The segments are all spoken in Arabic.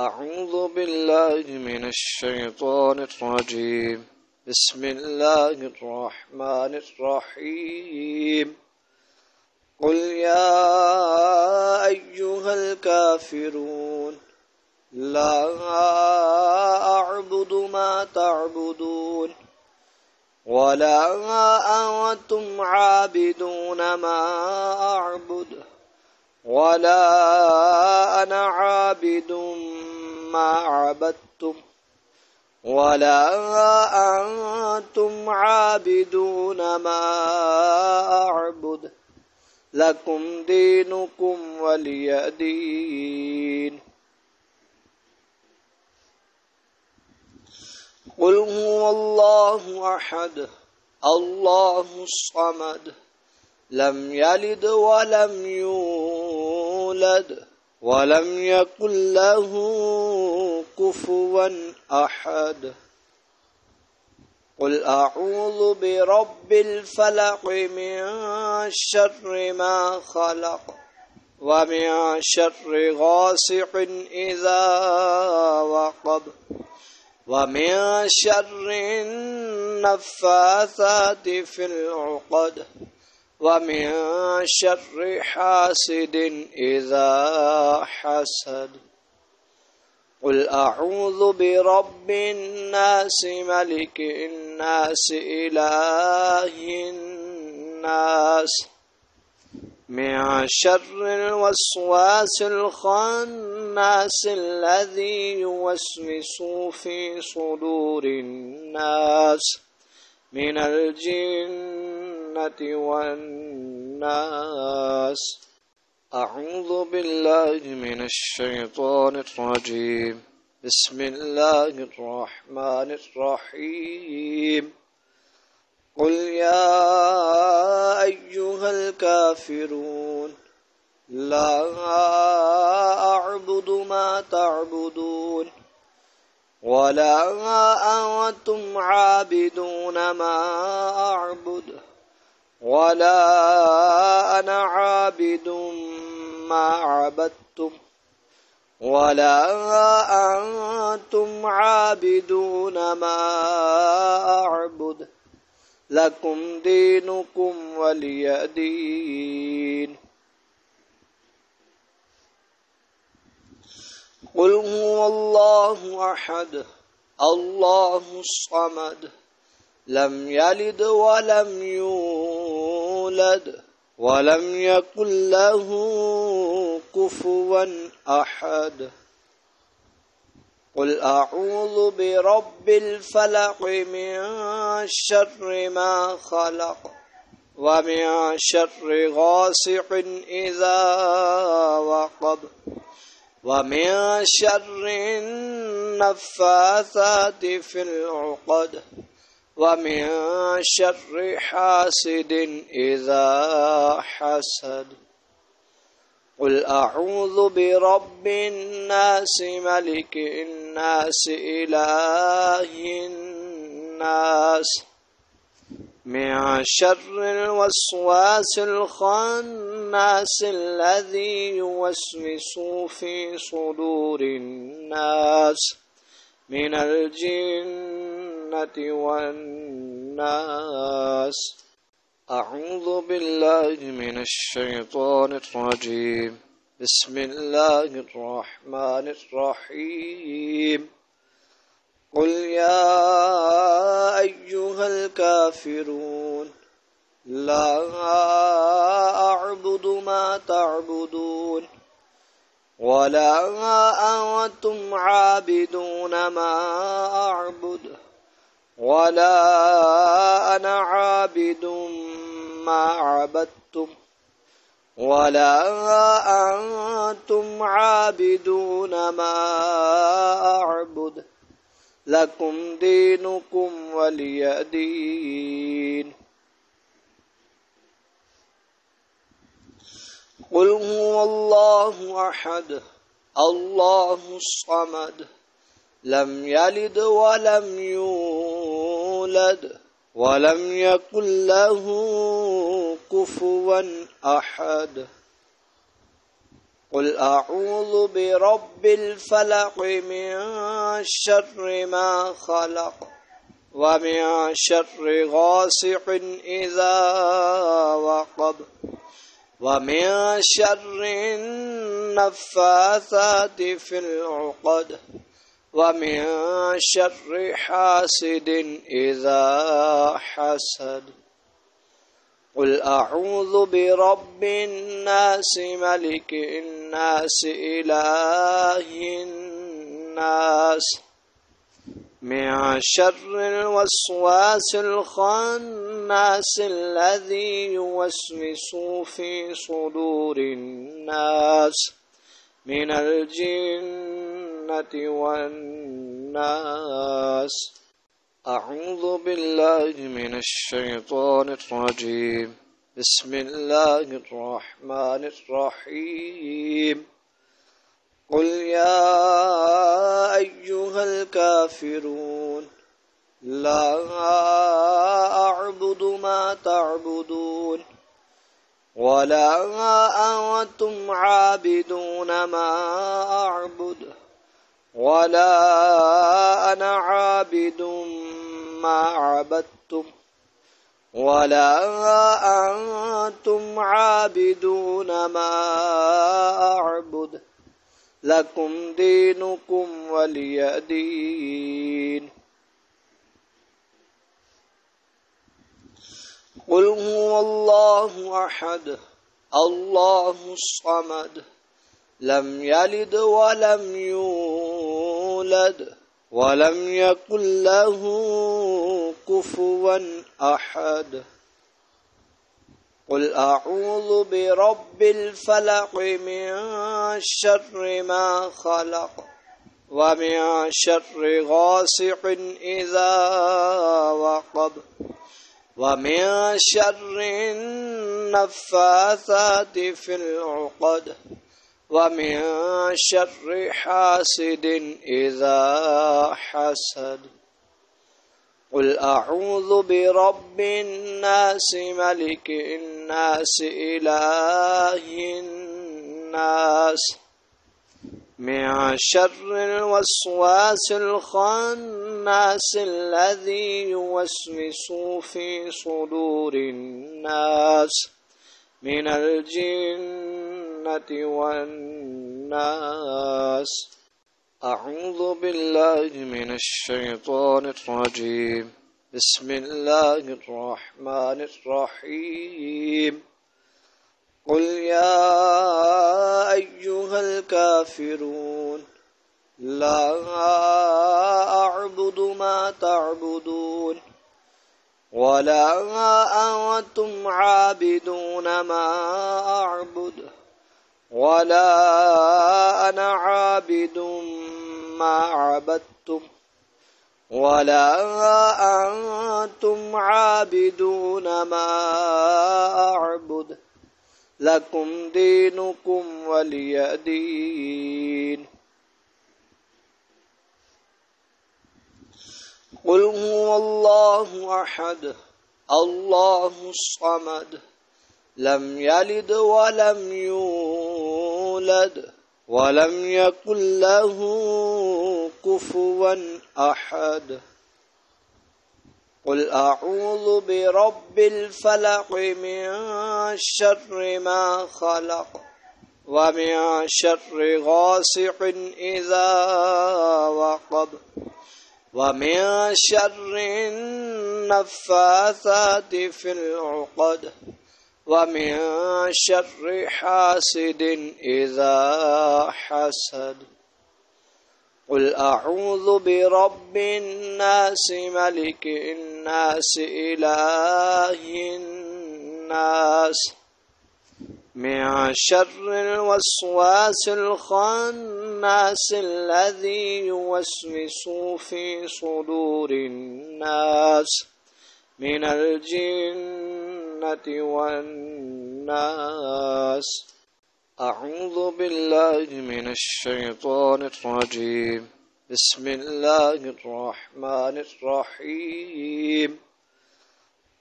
أعوذ بالله من الشيطان الرجيم. بسم الله الرحمن الرحيم. قل يا أيها الكافرون لا أعبد ما تعبدون ولا أنتم عابدون ما أعبد ولا أنا عابد ما عبدتم ولا أنتم عابدون ما أعبد لكم دينكم ولي دين. قل هو الله أحد الله الصمد لم يلد ولم يولد ولم يكن له كفوا أحد. قل أعوذ برب الفلق من شر ما خلق ومن شر غاسق إذا وقب ومن شر النفاثات في العقد ومن شر حاسد إذا حسد. قل أعوذ برب الناس ملك الناس إله الناس من شر الوسواس الخناس الذي يوسوس في صدور الناس من الجنة والناس. أعوذ بالله من الشيطان الرجيم. بسم الله الرحمن الرحيم. قل يا أيها الكافرون لا أعبد ما تعبدون ولا أنتم عابدون ما أعبد ولا أنا عابد ما عبدتم ولا أنتم عابدون ما أعبد لكم دينكم ولي دين. قل هو الله أحد الله الصمد لم يلد ولم يولد ولم يكن له كفوا أحد. قل أعوذ برب الفلق من شر ما خلق ومن شر غاسق إذا وقب ومن شر النفاثات في العقد ومن شر حاسد إذا حسد. قل أعوذ برب الناس ملك الناس إله الناس من شر الوسواس الخناس الذي يوسوس في صدور الناس من الجنة والناس. أعوذ بالله من الشيطان الرجيم. بسم الله الرحمن الرحيم. قل يا أيها الكافرون لا أعبد ما تعبدون ولا أنتم عابدون ما أعبد ولا أنا عابد ما عبدتم ولا أنتم عابدون ما أعبد لكم دينكم ولي دين. قل هو الله أحد الله الصمد لم يلد ولم يولد ولم يكن له كفوا أحد. قل أعوذ برب الفلق من شر ما خلق ومن شر غاسق إذا وقب ومن شر النفاثات في العقد ومن شر حاسد إذا حسد قل أعوذ برب الناس ملك الناس إله الناس من شر الوسواس الخناس الذي يوسوس في صدور الناس من الجنة والناس. أعوذ بالله من الشيطان الرجيم. بسم الله الرحمن الرحيم. قل يا أيها الكافرون لا أعبد ما تعبدون ولا أنتم عابدون ما أعبد ولا أنا عابد ما عبدتم ولا أنتم عابدون ما أعبد لكم دينكم ولي دين. قل هو الله أحد الله الصمد لم يلد ولم يولد ولم يكن له كفوا أحد. قل أعوذ برب الفلق من شر ما خلق ومن شر غاسق إذا وقب ومن شر النفاثات في العقد ومن شر حاسد إذا حسد. قل أعوذ برب الناس ملك الناس إله الناس من شر الوسواس الخناس الذي يوسوس في صدور الناس من الجنة والناس. أعوذ بالله من الشيطان الرجيم. بسم الله الرحمن الرحيم. قل يا أيها الكافرون لا أعبد ما تعبدون ولا أنتم عابدون ما أعبد ولا أنا عابد ما عبدتم ولا أنتم عابدون ما أعبد لكم دينكم ولي دين. قل هو الله أحد الله الصمد لم يلد ولم يولد ولم يكن له كفوا أحد. قل أعوذ برب الفلق من شر ما خلق ومن شر غاسق إذا وقب ومن شر النفاثات في العقد ومن شر حاسد إذا حسد. قل أعوذ برب الناس ملك الناس إله الناس من شر الوسواس الخناس الذي يوسوس في صدور الناس من الجنة والناس. أعوذ بالله من الشيطان الرجيم. بسم الله الرحمن الرحيم.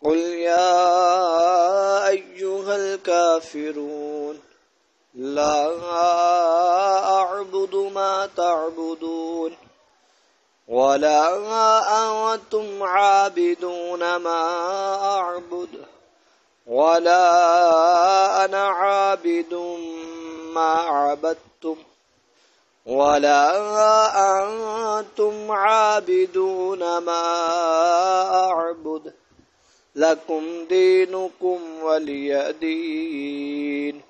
قل يا أيها الكافرون لا أعبد ما تعبدون ولا أنتم عابدون ما أعبد ولا أنا عابد ما عبدتم ولا أنتم عابدون ما أعبد لكم دينكم ولي دين.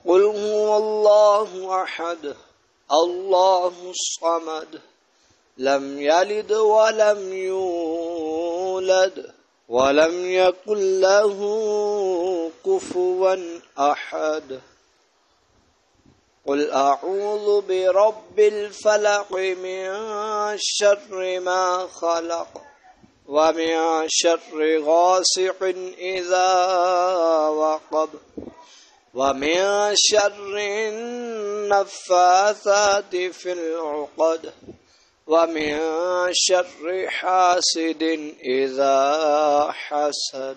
قل هو الله أحد الله الصمد لم يلد ولم يولد ولم يكن له كفوا أحد. قل أعوذ برب الفلق من شر ما خلق ومن شر غاسق إذا وقب ومن شر النفاثات في العقد ومن شر حاسد إذا حسد.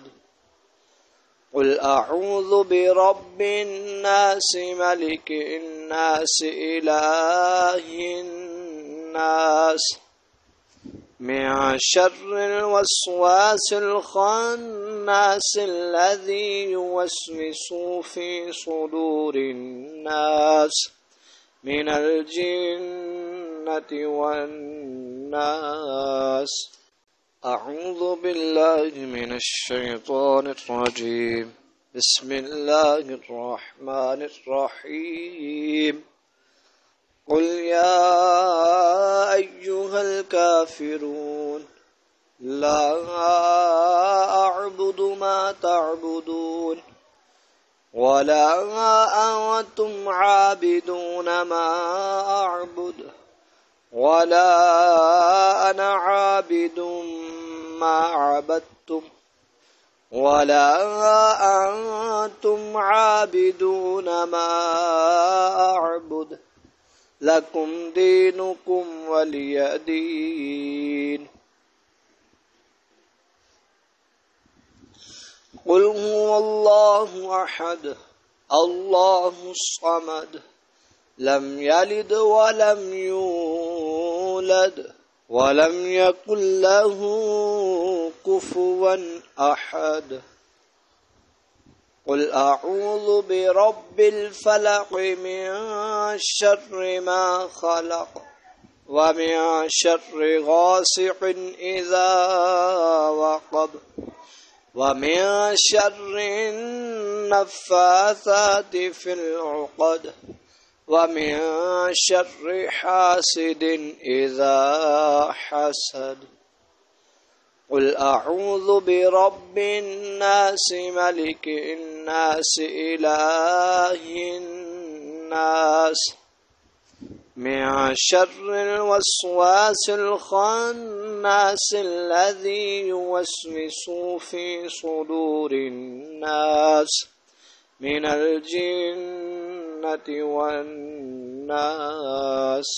قل أعوذ برب الناس ملك الناس إله الناس من شر الوسواس الخناس الذي يوسوس في صدور الناس من الجنة والناس. أعوذ بالله من الشيطان الرجيم. بسم الله الرحمن الرحيم. قل يا أيها الكافرون لا أعبد ما تعبدون ولا أنتم عابدون ما أعبد ولا أنا عابد ما عبدتم ولا أنتم عابدون ما أعبد لكم دينكم ولي دين. قل هو الله أحد الله الصمد لم يلد ولم يولد ولم يكن له كفوا أحد. قل أعوذ برب الفلق من شر ما خلق ومن شر غاسق إذا وقب ومن شر النفاثات في العقد ومن شر حاسد إذا حسد. قل أعوذ برب الناس ملك الناس إله الناس من شر الوسواس الخناس الذي يوسوس في صدور الناس من الجنة والناس.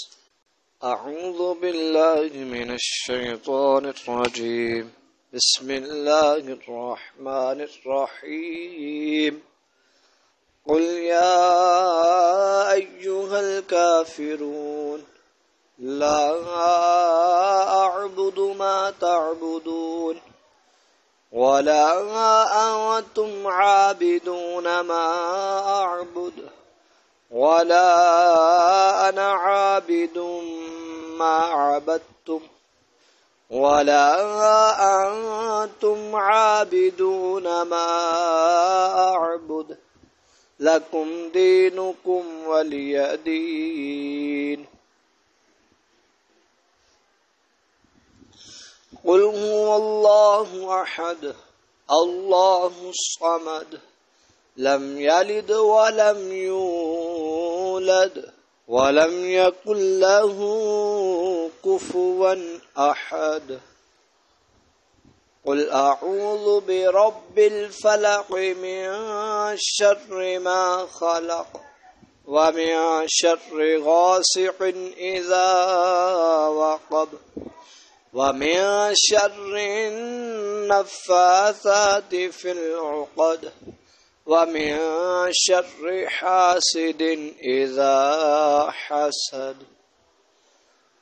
أعوذ بالله من الشيطان الرجيم. بسم الله الرحمن الرحيم. قل يا أيها الكافرون لا أعبد ما تعبدون ولا أنتم عابدون ما أعبد ولا أنا عابد ما عبدتم ولا أنتم عابدون ما أعبد لكم دينكم ولي دين. قل هو الله أحد الله الصمد لم يلد ولم يولد ولم يكن له كفوا أحد. قل أعوذ برب الفلق من شر ما خلق ومن شر غاسق إذا وقب ومن شر النفاثات في العقد ومن شر حاسد إذا حسد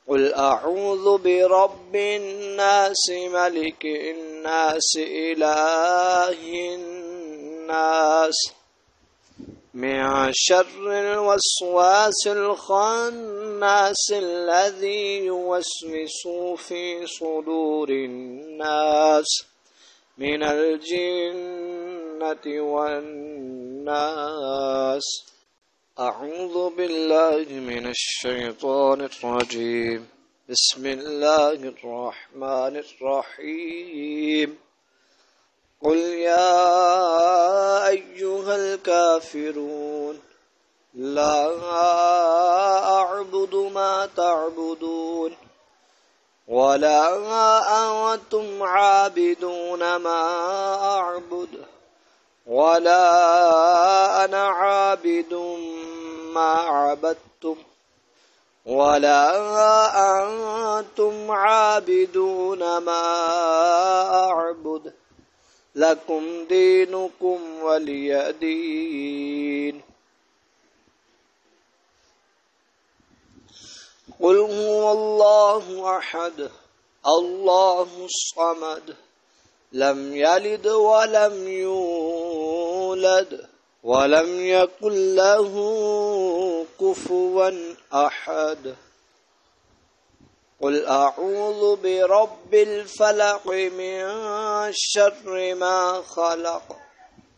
قل أعوذ برب الناس ملك الناس إله الناس من شر الوسواس الخناس الذي يوسوس في صدور الناس من الجنة والناس. أعوذ بالله من الشيطان الرجيم. بسم الله الرحمن الرحيم. قل يا أيها الكافرون لا أعبد ما تعبدون ولا أنتم عابدون ما أعبد ولا أنا عابد ما عبدتم ولا أنتم عابدون ما أعبد لكم دينكم ولي دين. قل هو الله أحد الله الصمد لم يلد ولم يولد ولم يكن له كفوا أحد. قل أعوذ برب الفلق من شر ما خلق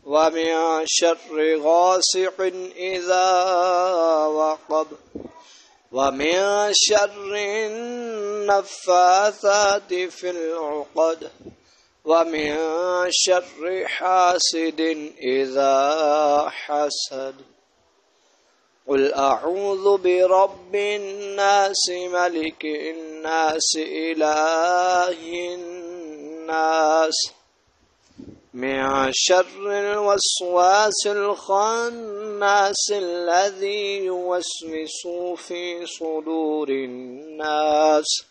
ومن شر غاسق إذا وقب ومن شر النفاثات في العقد ومن شر حاسد إذا حسد. قل أعوذ برب الناس ملك الناس إله الناس من شر الوسواس الخناس الذي يوسوس في صدور الناس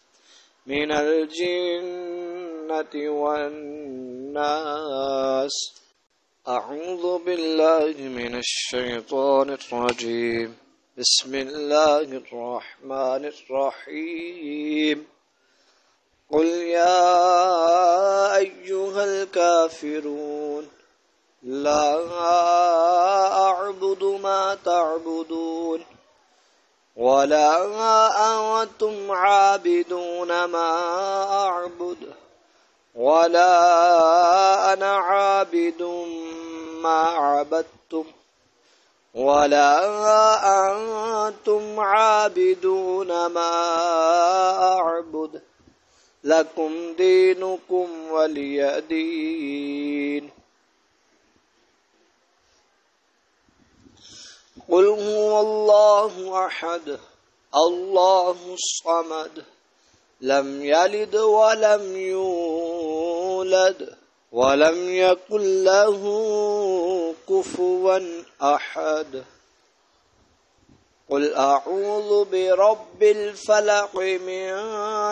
من الجنة والناس. أعوذ بالله من الشيطان الرجيم. بسم الله الرحمن الرحيم. قل يا أيها الكافرون لا أعبد ما تعبدون ولا أنتم عابدون ما أعبد ولا أنا عابد ما عبدتم ولا أنتم عابدون ما أعبد لكم دينكم ولي دين. قل هو الله أحد الله الصمد لم يلد ولم يولد ولم يكن له كفوا أحد. قل أعوذ برب الفلق من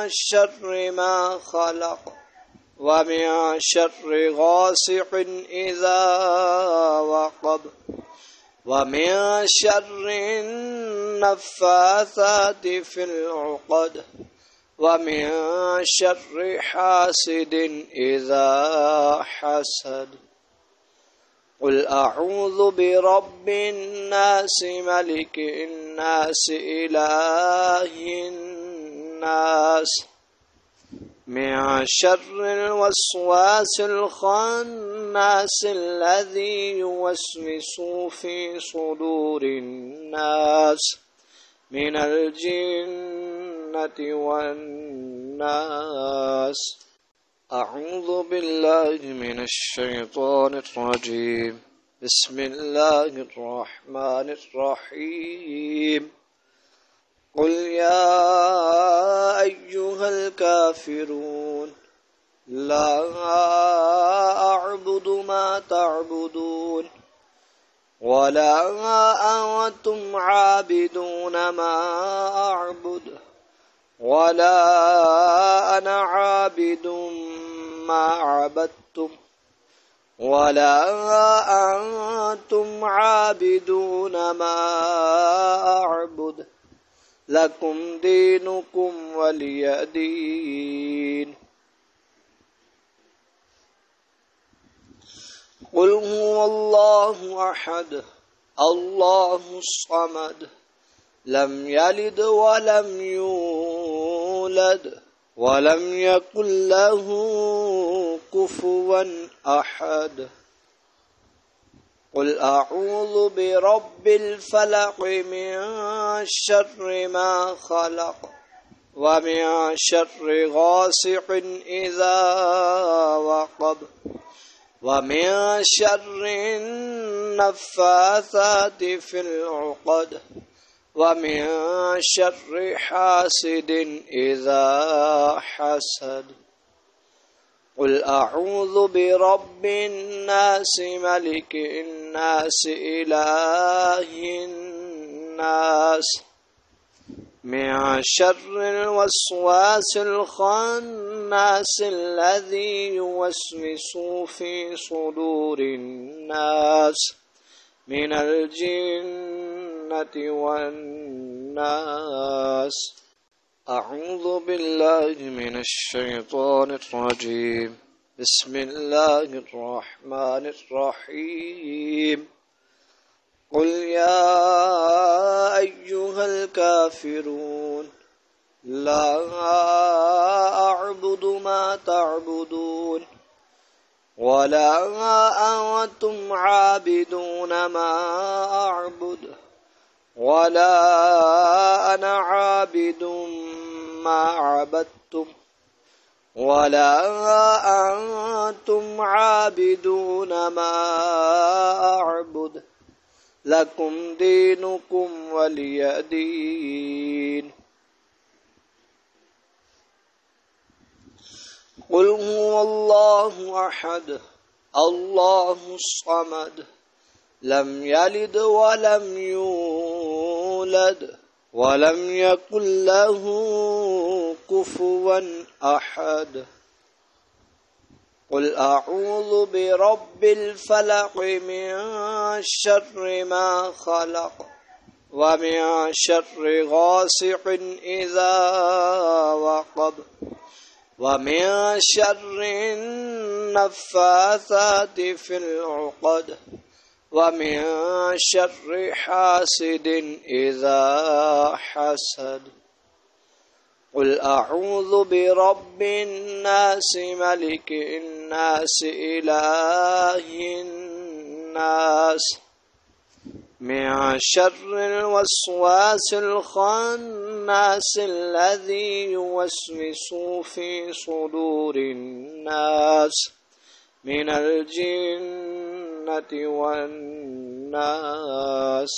شر ما خلق ومن شر غاسق إذا وقب ومن شر النفاثات في العقد ومن شر حاسد إذا حسد. قل أعوذ برب الناس ملك الناس إله الناس من شر الوسواس الخناس الذي يوسوس في صدور الناس من الجنة والناس. أعوذ بالله من الشيطان الرجيم. بسم الله الرحمن الرحيم. قل يا أيها الكافرون لا أعبد ما تعبدون ولا أنتم عابدون ما أعبد ولا أنا عابد ما عبدتم ولا أنتم عابدون ما أعبد لكم دينكم ولي دين. قل هو الله أحد الله الصمد لم يلد ولم يولد ولم يكن له كفوا أحد. قل أعوذ برب الفلق من شر ما خلق ومن شر غاسق إذا وقب ومن شر النفاثات في العقد ومن شر حاسد إذا حسد. قل أعوذ برب الناس ملك الناس إله الناس من شر الوسواس الخناس الذي يوسوس في صدور الناس من الجنة والناس. أعوذ بالله من الشيطان الرجيم. بسم الله الرحمن الرحيم. قل يا أيها الكافرون لا أعبد ما تعبدون ولا أنتم عابدون ما أعبد ولا أنا عابد ما عبدتم ولا أنتم عابدون ما أعبد لكم دينكم ولي دين. قل هو الله أحد الله الصمد لم يلد ولم يولد ولم يكن له كفوا أحد. قل أعوذ برب الفلق من شر ما خلق ومن شر غاسق إذا وقب ومن شر النفاثات في العقد ومن شر حاسد إذا حسد. قل أعوذ برب الناس ملك الناس إله الناس من شر الوسواس الخناس الذي يوسوس في صدور الناس من الجنة والناس.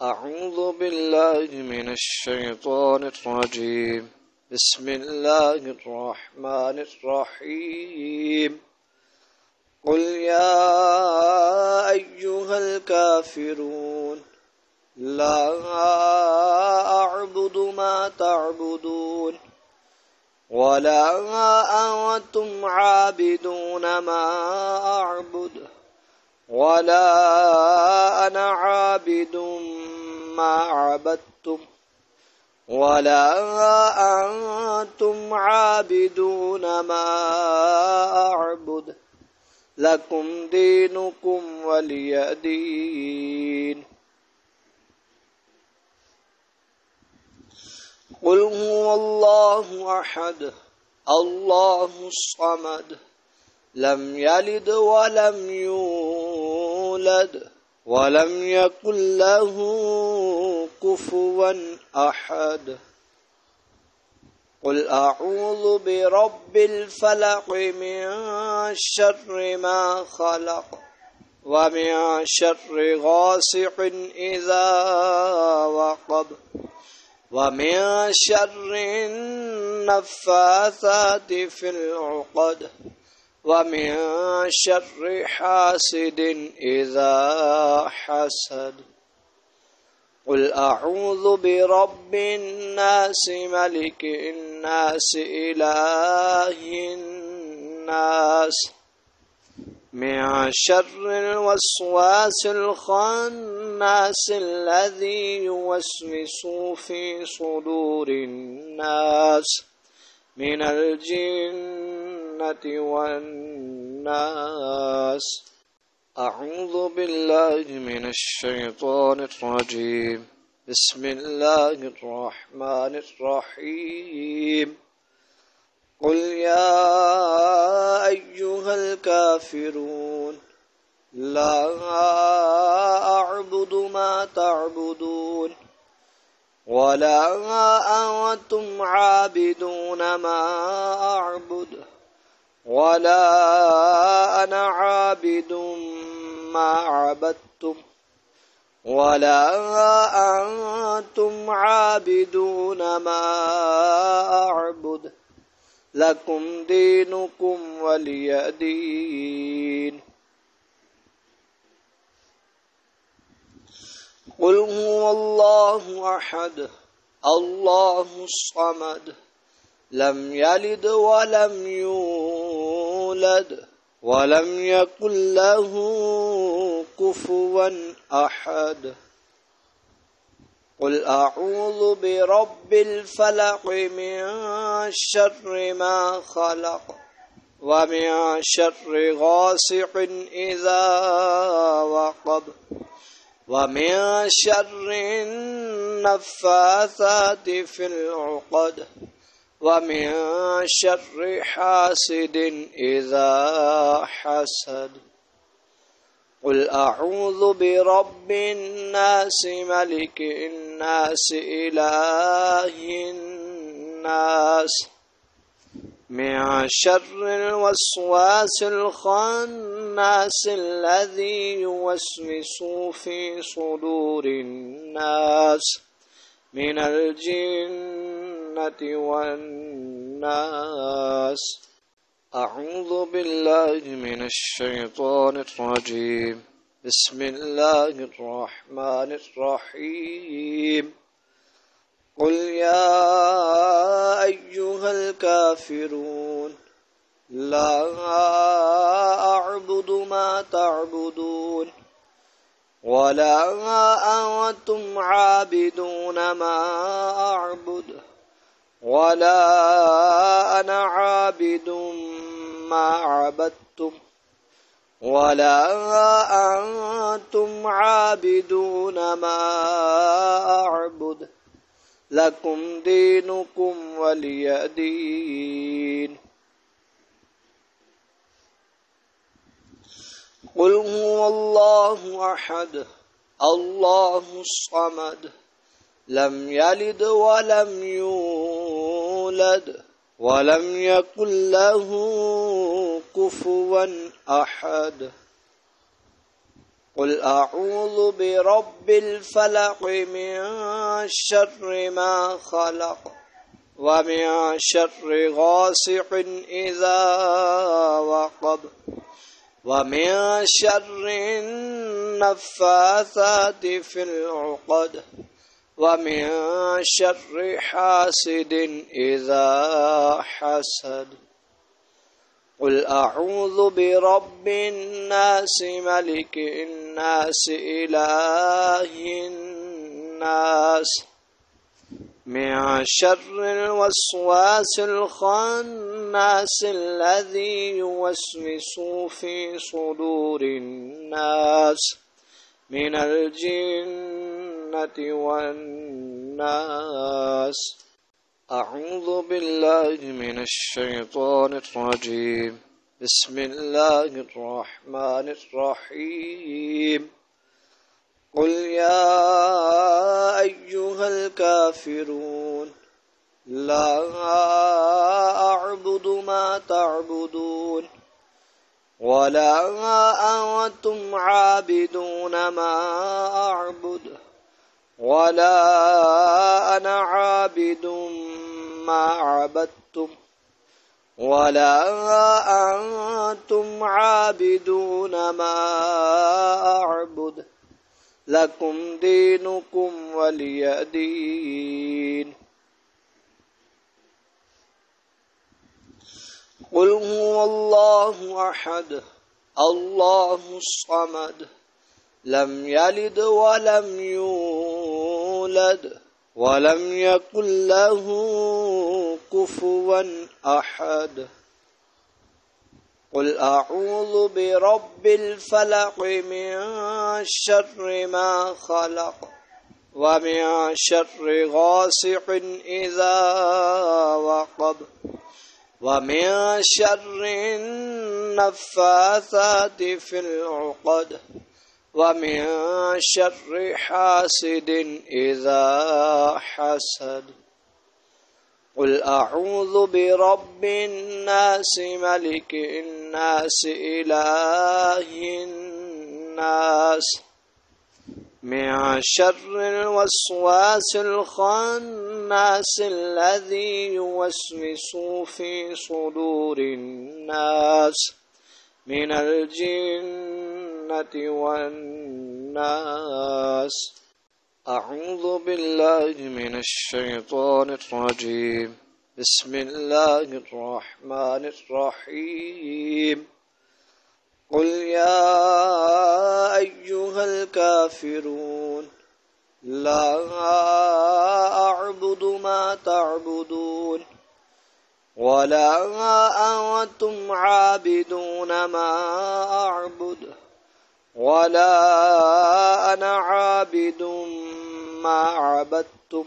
أعوذ بالله من الشيطان الرجيم. بسم الله الرحمن الرحيم. قل يا أيها الكافرون لا أعبد ما تعبدون ولا أنتم عابدون ما أعبد ولا أنا عابد ما عبدتم ولا أنتم عابدون ما أعبد لكم دينكم ولي دين. قل هو الله أحد الله الصمد لم يلد ولم يولد ولم يكن له كفوا أحد. قل أعوذ برب الفلق من شر ما خلق ومن شر غاسق إذا وقب ومن شر النفاثات في العقد ومن شر حاسد إذا حسد. قل أعوذ برب الناس ملك الناس إله الناس من شر الوسواس الخناس الذي يوسوس في صدور الناس من الجنة والناس. أعوذ بالله من الشيطان الرجيم. بسم الله الرحمن الرحيم. قل يا أيها الكافرون لا أعبد ما تعبدون ولا أنتم عابدون ما أعبد ولا أنا عابد ما عبدتم ولا أنتم عابدون ما أعبد لكم دينكم ولي دين. قل هو الله أحد الله الصمد لم يلد ولم يولد ولم يكن له كفوا أحد. قل أعوذ برب الفلق من شر ما خلق ومن شر غاسق إذا وقب ومن شر النفاثات في العقد ومن شر حاسد إذا حسد. قل أعوذ برب الناس ملك الناس إله الناس من شر الوسواس الخناس الذي يوسوس في صدور الناس من الجنة والناس. أعوذ بالله من الشيطان الرجيم. بسم الله الرحمن الرحيم. قل يا أيها الكافرون لا أعبد ما تعبدون ولا أنتم عابدون ما أعبد ولا أنا عابد ما عبدتم ولا أنتم عابدون ما أعبد لكم دينكم ولي دين. قل هو الله أحد الله الصمد لم يلد ولم يولد ولم يكن له كفوا أحد. قل أعوذ برب الفلق من شر ما خلق ومن شر غاسق إذا وقب ومن شر النفاثات في العقد ومن شر حاسد إذا حسد. قل أعوذ برب الناس ملك الناس إله الناس من شر الوسواس الخناس الذي يوسوس في صدور الناس من الجنة والناس. أعوذ بالله من الشيطان الرجيم. بسم الله الرحمن الرحيم. قل يا أيها الكافرون لا أعبد ما تعبدون ولا أنتم عابدون ما أعبد ولا أنا عابد ما عبدتم ولا أنتم عابدون ما أعبد لكم دينكم ولي دين. قل هو الله أحد الله الصمد لم يلد ولم يولد ولم يكن له كفوا أحد. قل أعوذ برب الفلق من شر ما خلق ومن شر غاسق إذا وقب ومن شر النفاثات في العقد ومن شر حاسد إذا حسد. قل أعوذ برب الناس ملك الناس إله الناس من شر الوسواس الخناس الذي يوسوس في صدور الناس من الجنة والناس. أعوذ بالله من الشيطان الرجيم. بسم الله الرحمن الرحيم. قل يا أيها الكافرون لا أعبد ما تعبدون ولا أنتم عابدون ما أعبد ولا أنا عابد ما عبدتم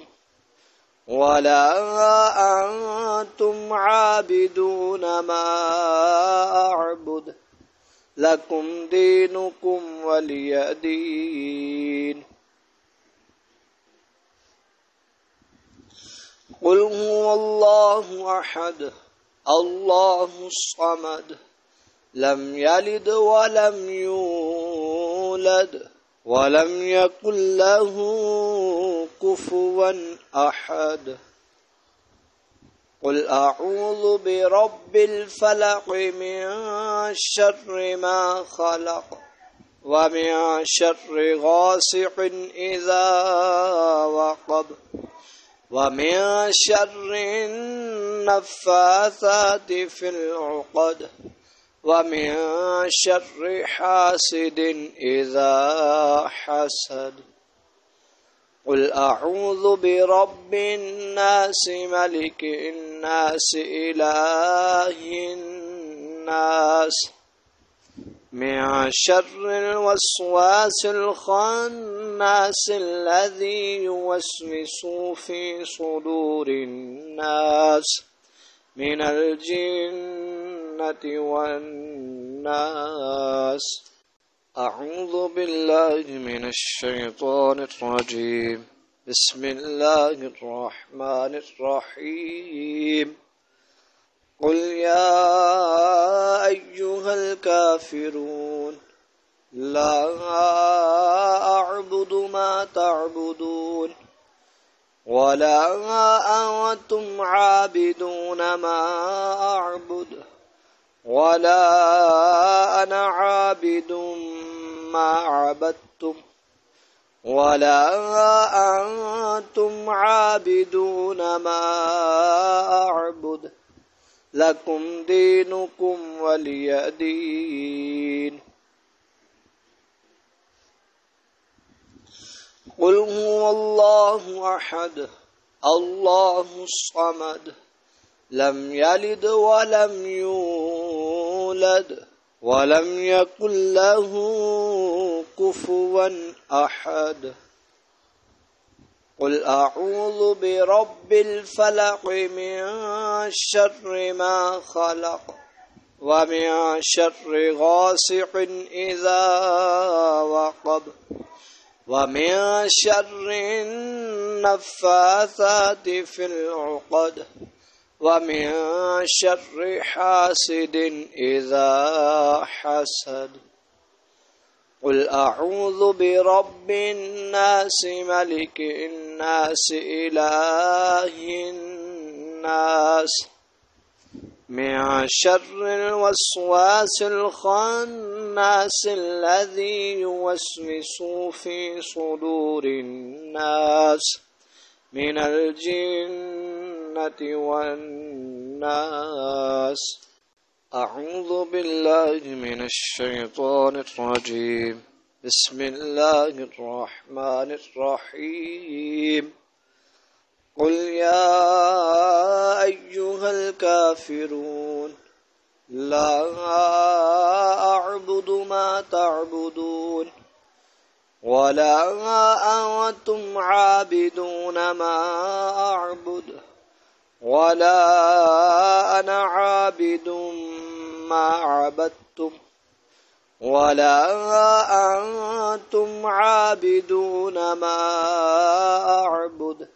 ولا أنتم عابدون ما أعبد لكم دينكم ولي دين. قل هو الله أحد الله الصمد لم يلد ولم يولد ولم يكن له كفوا أحد. قل أعوذ برب الفلق من شر ما خلق ومن شر غاسق إذا وقب ومن شر النفاثات في العقد ومن شر حاسد إذا حسد. قل أعوذ برب الناس ملك الناس إله الناس من شر الوسواس الخناس الذي يوسوس في صدور الناس من الجنة والناس. أعوذ بالله من الشيطان الرجيم. بسم الله الرحمن الرحيم. قل يا أيها الكافرون لا أعبد ما تعبدون ولا أنتم عابدون ما أعبد ولا أنا عابد ما عبدتم ولا أنتم عابدون ما أعبد لكم دينكم ولي دين. قل هو الله أحد الله الصمد لم يلد ولم يولد ولم يكن له كفوا أحد. قل أعوذ برب الفلق من شر ما خلق ومن شر غاسق إذا وقب ومن شر النفاثات في العقد ومن شر حاسد إذا حسد. قل أعوذ برب الناس ملك الناس إله الناس من شر الوسواس الخناس الذي يوسوس في صدور الناس من الجنة والناس. أعوذ بالله من الشيطان الرجيم. بسم الله الرحمن الرحيم. قل يا أيها الكافرون لا أعبد ما تعبدون ولا أنتم عابدون ما أعبد ولا أنا عابد ما عبدتم ولا أنتم عابدون ما أعبد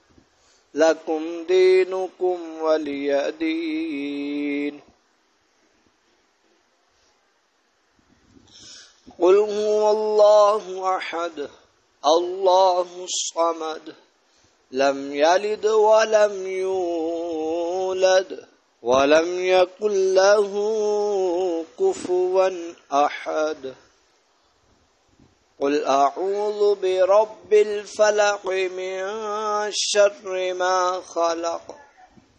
لكم دينكم ولي دين. قل هو الله أحد الله الصمد لم يلد ولم يولد ولم يكن له كفوا أحد. قل أعوذ برب الفلق من شر ما خلق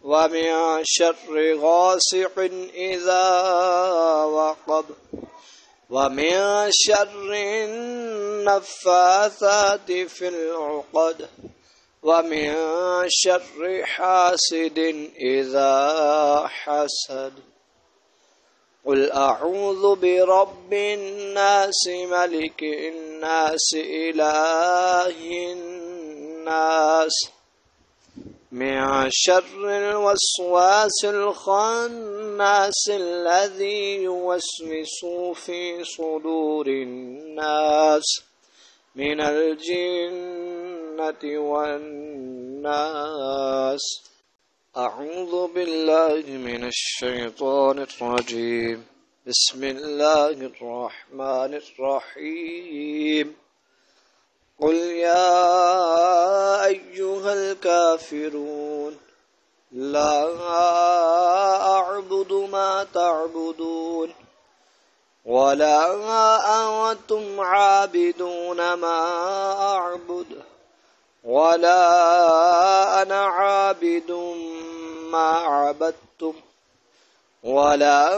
ومن شر غاسق إذا وقب ومن شر النفاثات في العقد ومن شر حاسد إذا حسد. قل أعوذ برب الناس ملك الناس إله الناس من شر الوسواس الخناس الذي يوسوس في صدور الناس من الجنة والناس. أعوذ بالله من الشيطان الرجيم. بسم الله الرحمن الرحيم. قل يا أيها الكافرون لا أعبد ما تعبدون ولا أنتم عابدون ما أعبد ولا أنا عابد ما عبدتم ولا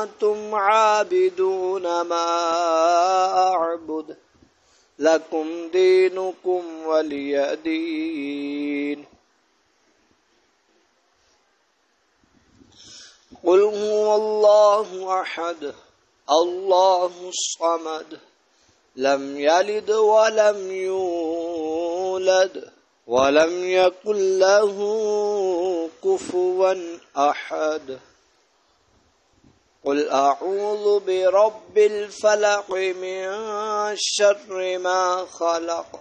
أنتم عابدون ما أعبد لكم دينكم ولي دين. قل هو الله أحد الله الصمد لم يلد ولم يولد ولم يكن له كفوا أحد. قل أعوذ برب الفلق من شر ما خلق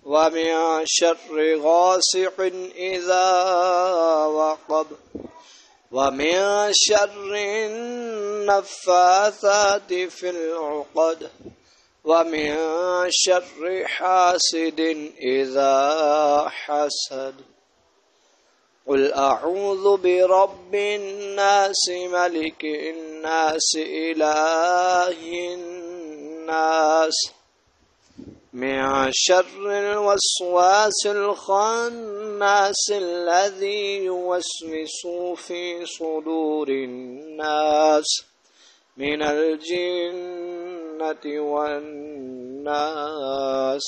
ومن شر غاسق إذا وقب ومن شر النفاثات في العقد ومن شر حاسد إذا حسد. قل أعوذ برب الناس ملك الناس إله الناس من شر الوسواس الخناس الذي يوسوس في صدور الناس من الجنة والناس.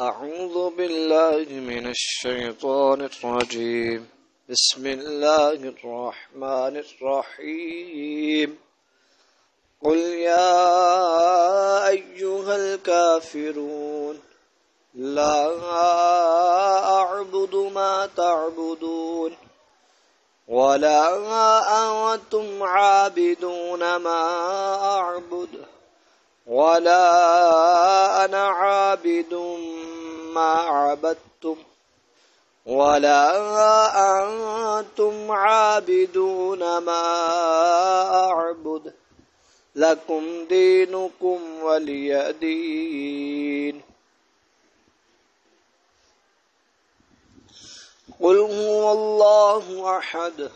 أعوذ بالله من الشيطان الرجيم. بسم الله الرحمن الرحيم. قل يا أيها الكافرون لا أعبد ما تعبدون ولا أنتم عابدون ما أعبد ولا أنا عابد ما عبدتم ولا أنتم عابدون ما أعبد لكم دينكم ولي دين. قل هو الله أحد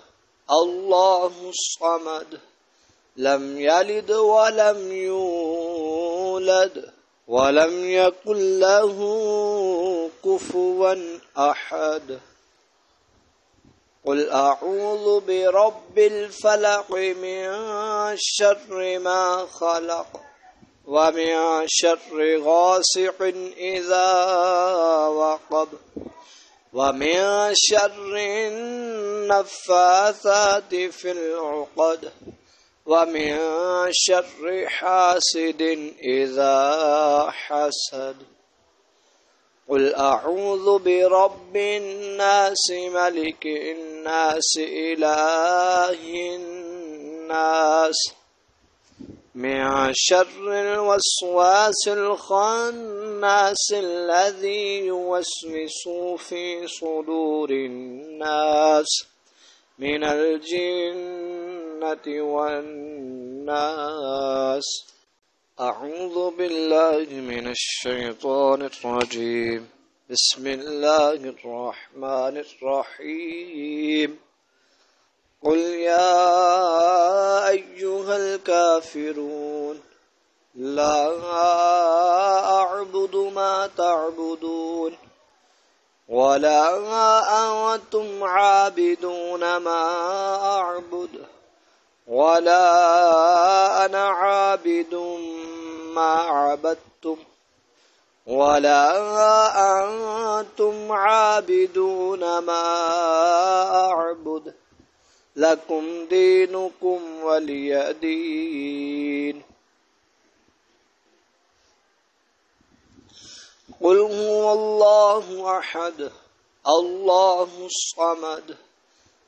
الله الصمد لم يلد ولم يولد ولم يكن له كفوا أحد. قل أعوذ برب الفلق من شر ما خلق ومن شر غاسق إذا وقب ومن شر النفاثات في العقد ومن شر حاسد إذا حسد. قل أعوذ برب الناس ملك الناس إله الناس من شر الوسواس الخناس الذي يوسوس في صدور الناس من الجنة والناس. أعوذ بالله من الشيطان الرجيم. بسم الله الرحمن الرحيم. قل يا أيها الكافرون لا أعبد ما تعبدون ولا أنتم عابدون ما أعبد ولا أنا عابد ما عبدتم ولا أنتم عابدون ما أعبد لكم دينكم ولي دين. قل هو الله أحد الله الصمد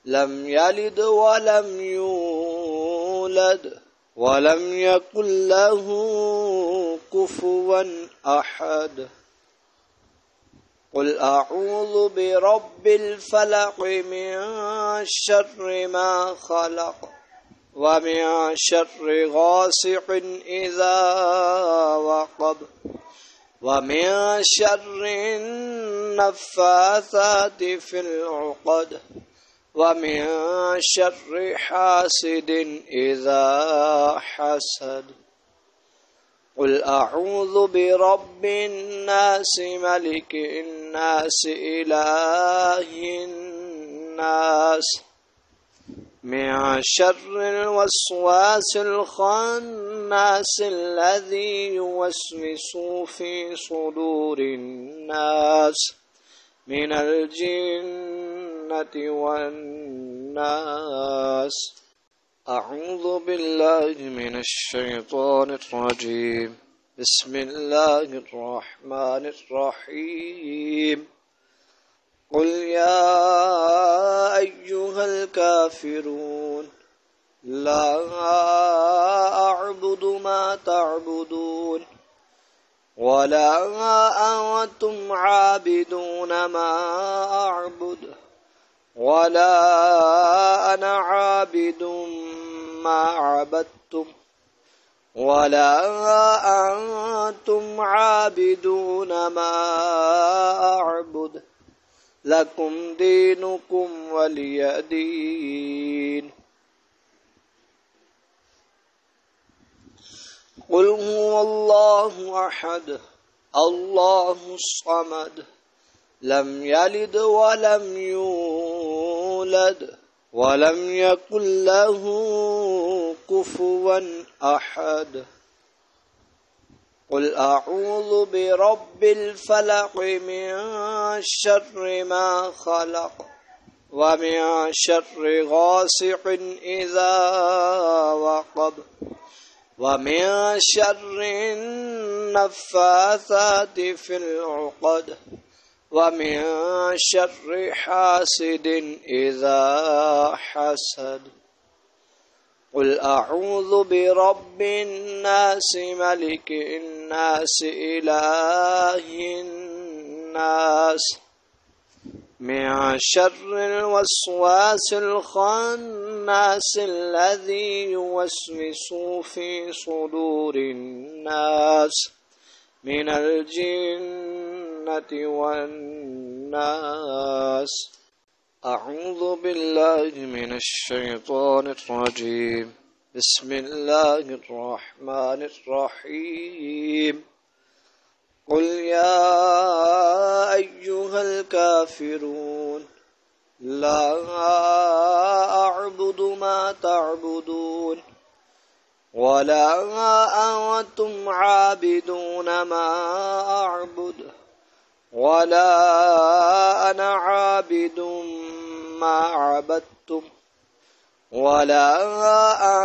لم يلد ولم يولد ولم يكن له كفوا أحد. قل أعوذ برب الفلق من شر ما خلق ومن شر غاسق إذا وقب ومن شر النفاثات في العقد ومن شر حاسد إذا حسد. قل أعوذ برب الناس ملك الناس إله الناس من شر الوسواس الخناس الذي يوسوس في صدور الناس من الجنة والناس. أعوذ بالله من الشيطان الرجيم. بسم الله الرحمن الرحيم. قل يا أيها الكافرون لا أعبد ما تعبدون ولا أنتم عابدون ما أعبد ولا أنا عابد ما عبدتم ولا أنتم عابدون ما أعبد لكم دينكم ولي دين. قل هو الله أحد الله الصمد لم يلد ولم يولد ولم يكن له كفوا أحد. قل أعوذ برب الفلق من شر ما خلق ومن شر غاسق إذا وقب ومن شر النفاثات في العقد ومن شر حاسد إذا حسد. قل أعوذ برب الناس ملك الناس إله الناس من شر الوسواس الخناس الذي يوسوس في صدور الناس من الجنة والناس. أعوذ بالله من الشيطان الرجيم. بسم الله الرحمن الرحيم. قل يا أيها الكافرون لا أعبد ما تعبدون ولا أنتم عابدون ما أعبد ولا أنا عابد ما عبدتم ولا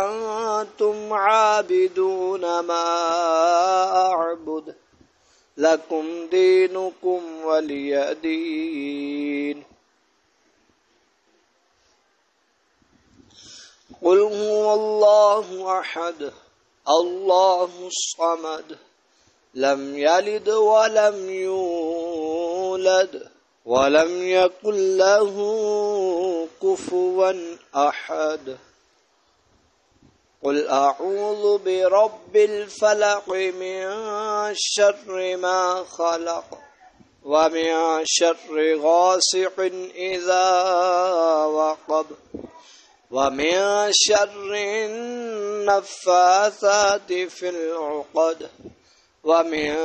أنتم عابدون ما أعبد لكم دينكم ولي دين. قل هو الله أحد الله الصمد لم يلد ولم يولد ولم يكن له كفوا أحد. قل أعوذ برب الفلق من شر ما خلق ومن شر غاسق إذا وقب ومن شر النفاثات في العقد ومن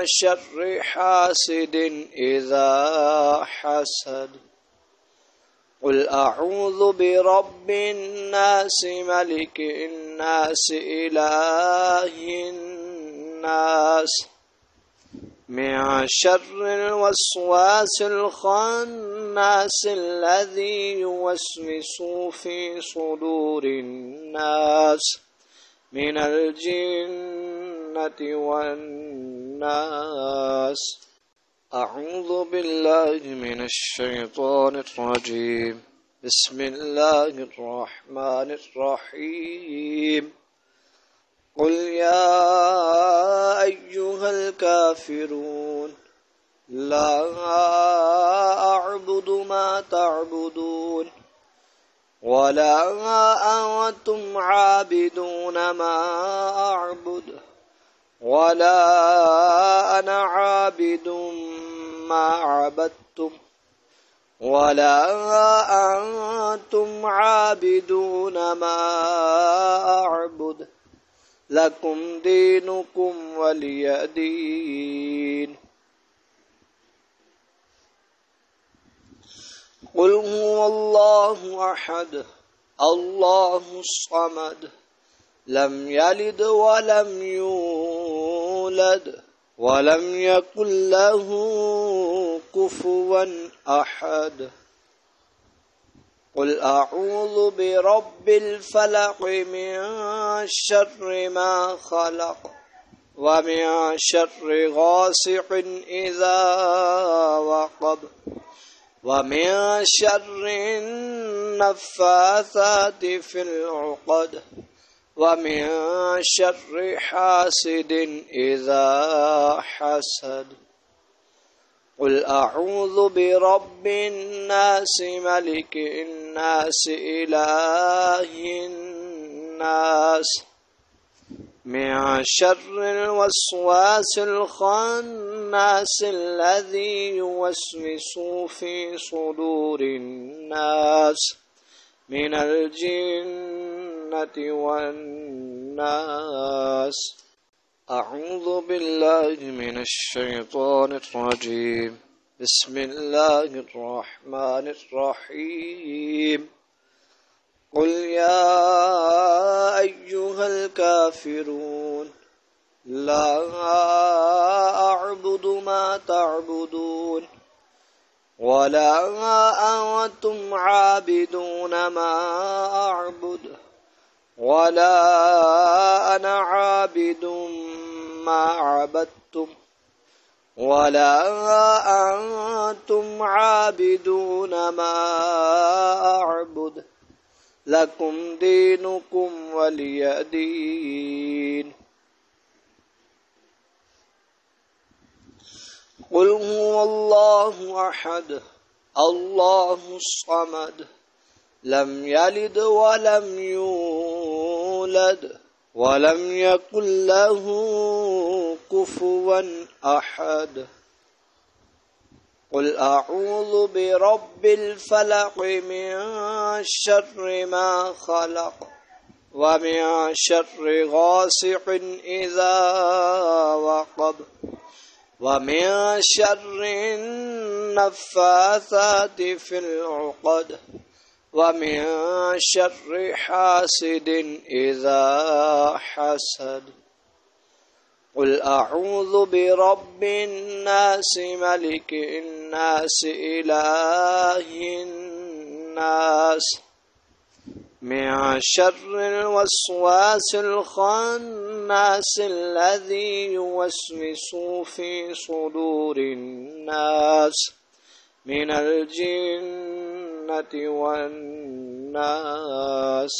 شر حاسد إذا حسد. قل أعوذ برب الناس ملك الناس إله الناس من شر الوسواس الخناس الذي يوسوس في صدور الناس من الجنة والناس. أعوذ بالله من الشيطان الرجيم. بسم الله الرحمن الرحيم. قل يا أيها الكافرون لا أعبد ما تعبدون ولا أنتم عابدون ما أعبد ولا أنا عابد ما عبدتم ولا أنتم عابدون ما أعبد لكم دينكم ولي دين. قل هو الله أحد الله الصمد لم يلد ولم يولد ولم يكن له كفوا أحد. قل أعوذ برب الفلق من شر ما خلق ومن شر غاسق إذا وقب ومن شر النفاثات في العقد ومن شر حاسد إذا حسد. قل أعوذ برب الناس ملك الناس إله الناس من شر الوسواس الخناس الذي يوسوس في صدور الناس من الجنة والناس. أعوذ بالله من الشيطان الرجيم. بسم الله الرحمن الرحيم. قل يا أيها الكافرون لا أعبد ما تعبدون ولا أنتم عابدون ما أعبد ولا أنا عابد ما عبدتم ولا أنتم عابدون ما أعبد لكم دينكم ولي دين. قل هو الله أحد الله الصمد لم يلد ولم يولد ولم يكن له كفوا أحد. قل أعوذ برب الفلق من شر ما خلق ومن شر غاسق إذا وقب ومن شر النفاثات في العقد ومن شر حاسد إذا حسد قل أعوذ برب الناس ملك الناس إله الناس من شر الوسواس الخناس الذي يوسوس في صدور الناس من الجنة والناس.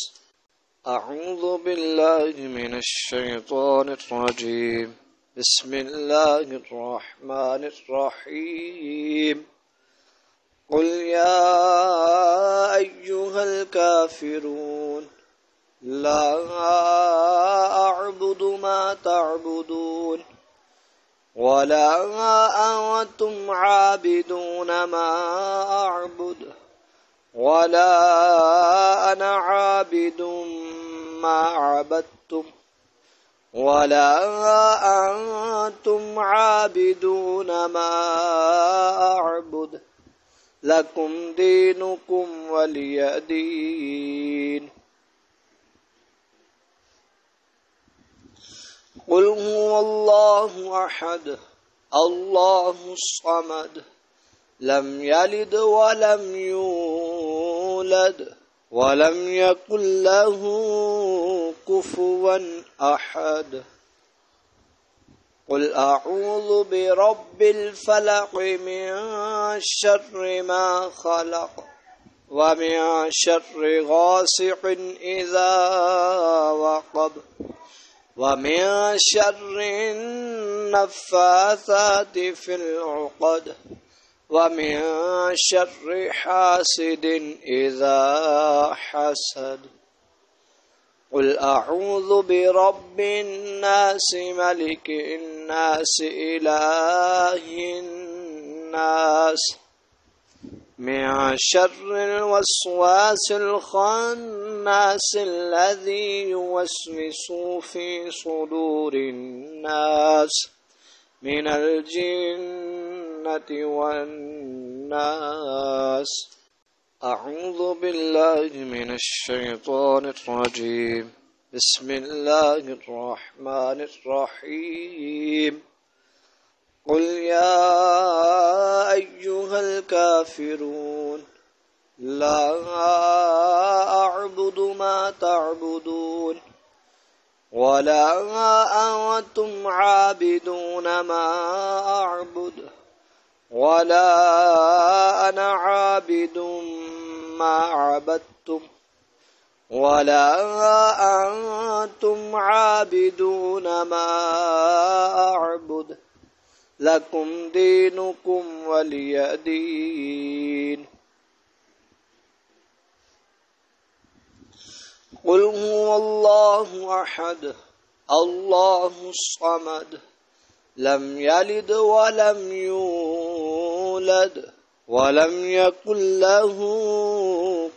أعوذ بالله من الشيطان الرجيم. بسم الله الرحمن الرحيم. قل يا أيها الكافرون لا أعبد ما تعبدون ولا أنتم عابدون ما أعبد ولا أنا عابد ما عبدتم ولا أنتم عابدون ما أعبد لكم دينكم ولي دين. قل هو الله أحد الله الصمد لم يلد ولم يولد ولم يكن له كفوا أحد. قل أعوذ برب الفلق من شر ما خلق ومن شر غاسق إذا وقب ومن شر النفاثات في العقد ومن شر حاسد إذا حسد. قل أعوذ برب الناس ملك الناس إله الناس من شر الوسواس الخناس الذي يوسوس في صدور الناس من الجنة والناس. أعوذ بالله من الشيطان الرجيم. بسم الله الرحمن الرحيم. قل يا أيها الكافرون لا أعبد ما تعبدون ولا أنتم عابدون ما أعبد ولا أنا عابد ما عبدتم ولا أنتم عابدون ما أعبد لكم دينكم ولي دين. قل هو الله أحد الله الصمد لم يلد ولم يولد ولم يكن له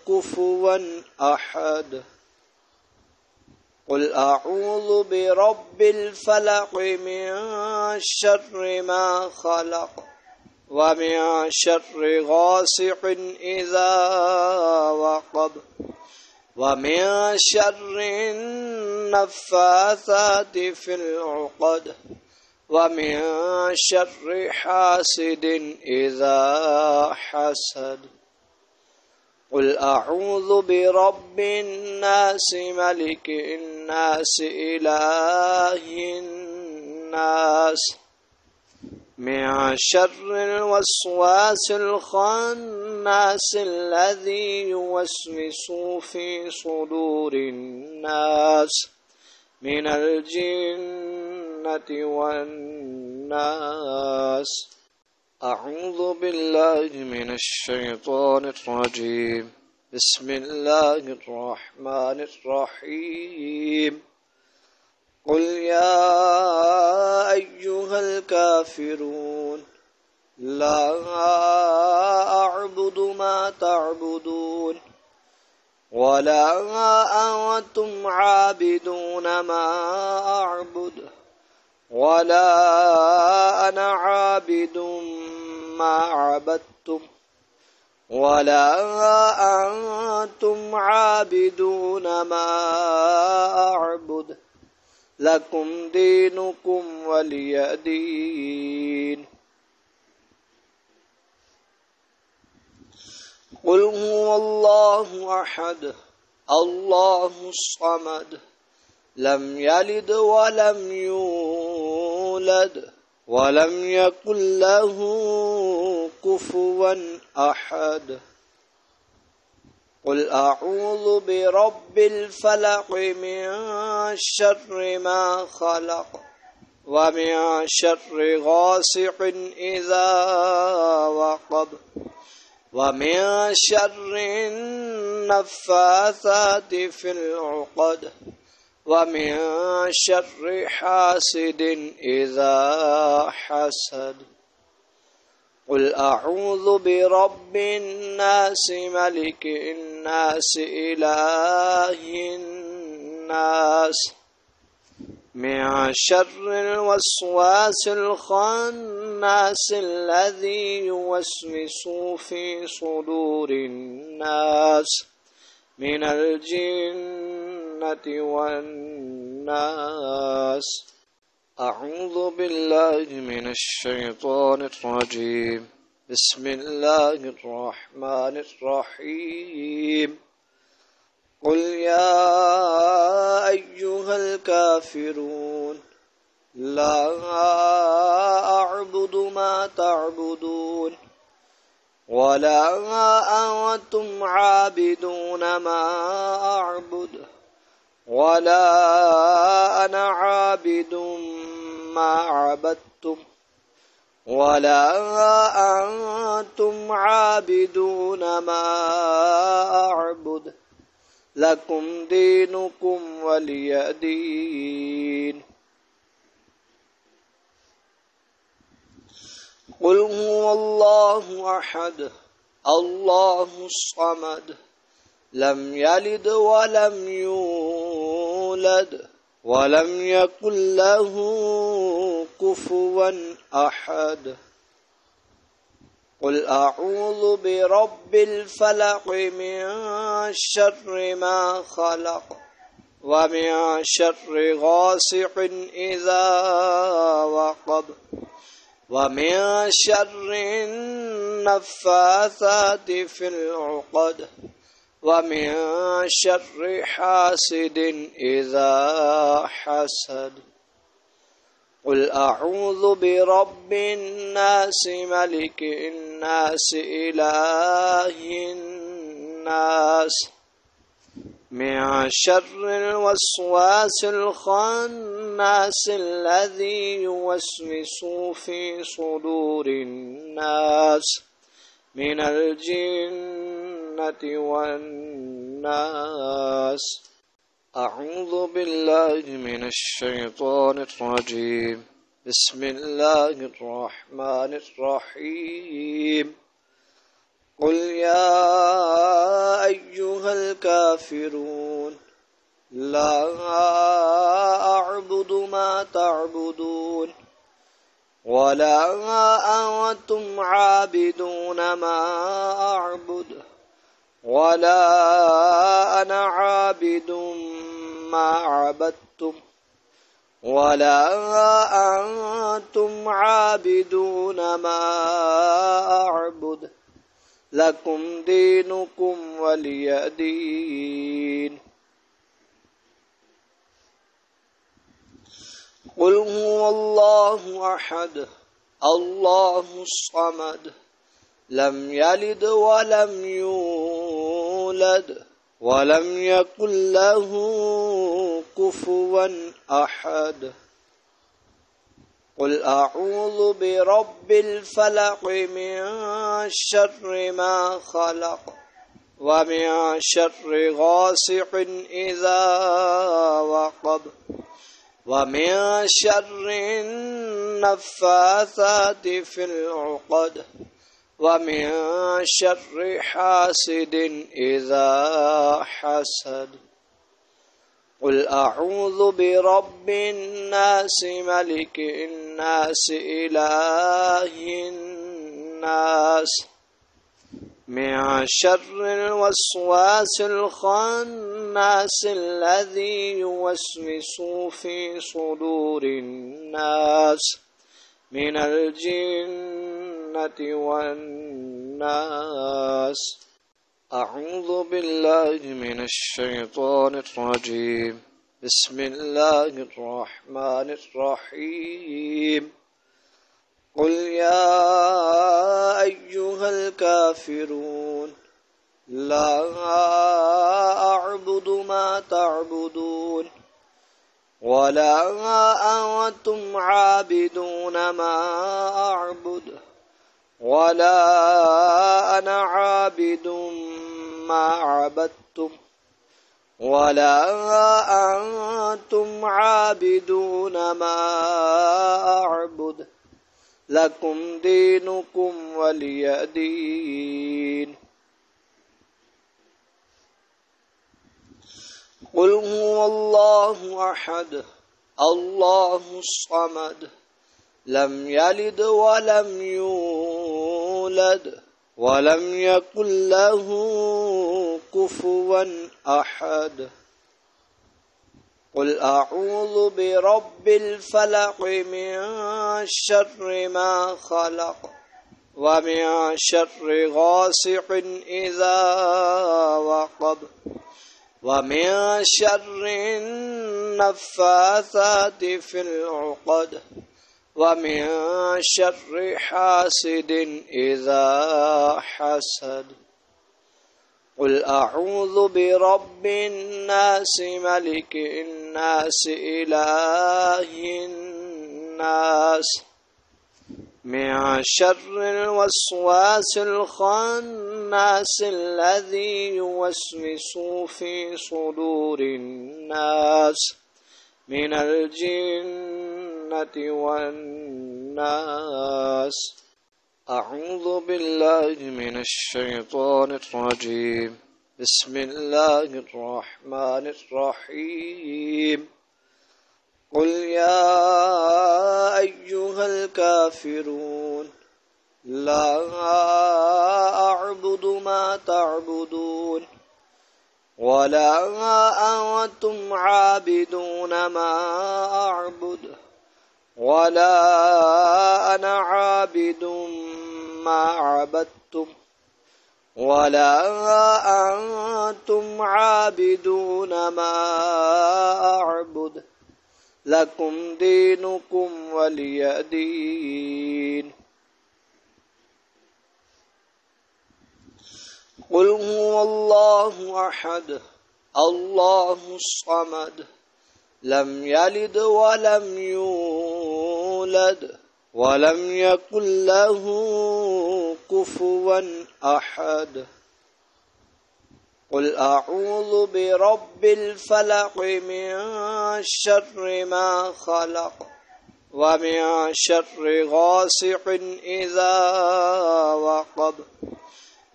كفوا أحد. قل أعوذ برب الفلق من شر ما خلق ومن شر غاسق إذا وقب ومن شر النفاثات في العقد ومن شر حاسد إذا حسد. قل أعوذ برب الناس ملك الناس إله الناس من شر الوسواس الخناس الذي يوسوس في صدور الناس من الجنة والناس. أعوذ بالله من الشيطان الرجيم. بسم الله الرحمن الرحيم. قل يا أيها الكافرون لا أعبد ما تعبدون ولا أنتم عابدون ما أعبد ولا أنا عابد ما عبدتم ولا أنتم عابدون ما أعبد لكم دينكم ولي دين. قل هو الله أحد الله الصمد لم يلد ولم يولد ولم يكن له كفوا أحد. قل أعوذ برب الفلق من شر ما خلق ومن شر غاسق إذا وقب ومن شر النفاثات في العقد ومن شر حاسد إذا حسد. قل أعوذ برب الناس ملك الناس إله الناس من شر الوسواس الخناس الذي يوسوس في صدور الناس من الجنة والناس. أعوذ بالله من الشيطان الرجيم. بسم الله الرحمن الرحيم. قل يا أيها الكافرون لا أعبد ما تعبدون ولا أنتم عابدون ما أعبد ولا أنا عابد ما عبدتم ولا أنتم عابدون ما أعبد لكم دينكم ولي دين. قل هو الله أحد الله الصمد لم يلد ولم يولد ولم يكن له كفوا أحد. قل أعوذ برب الفلق من شر ما خلق ومن شر غاسق إذا وقب ومن شر النفاثات في العقد ومن شر حاسد إذا حسد. قل أعوذ برب الناس ملك الناس إله الناس من شر الوسواس الخناس الذي يوسوس في صدور الناس من الجنة والناس. أعوذ بالله من الشيطان الرجيم. بسم الله الرحمن الرحيم. قل يا أيها الكافرون لا أعبد ما تعبدون ولا أنتم عابدون ما أعبد ولا أنا عابد ما عبدتم ولا أنتم عابدون ما أعبد لكم دينكم ولي دين. قل هو الله أحد الله الصمد لم يلد ولم يولد ولم يكن له كفوا أحد. قل أعوذ برب الفلق من شر ما خلق ومن شر غاسق إذا وقب ومن شر النفاثات في العقد ومن شر حاسد إذا حسد قل أعوذ برب الناس ملك الناس إله الناس من شر الوسواس الخناس الذي يوسوس في صدور الناس من الجنة والناس. أعوذ بالله من الشيطان الرجيم. بسم الله الرحمن الرحيم. قل يا أيها الكافرون لا أعبد ما تعبدون ولا أنتم عابدون ما أعبد ولا أنا عابد ما عبدتم ولا أنتم عابدون ما أعبد لكم دينكم ولي دين. قل هو الله أحد الله الصمد لم يلد ولم يولد ولم يكن له كفوا أحد. قل أعوذ برب الفلق من شر ما خلق ومن شر غاسق إذا وقب ومن شر النفاثات في العقد ومن شر حاسد إذا حسد. قل أعوذ برب الناس ملك الناس إله الناس من شر الوسواس الخناس الذي يوسوس في صدور الناس من الجنة والناس. أعوذ بالله من الشيطان الرجيم. بسم الله الرحمن الرحيم. قل يا أيها الكافرون لا أعبد ما تعبدون ولا أنتم عابدون ما أعبد ولا أنا عابد ما عبدتم ولا أنتم عابدون ما أعبد لكم دينكم ولي دين. قل هو الله أحد الله الصمد لم يلد ولم يولد ولم يكن له كفوا أحد. قل أعوذ برب الفلق من شر ما خلق ومن شر غاسق إذا وقب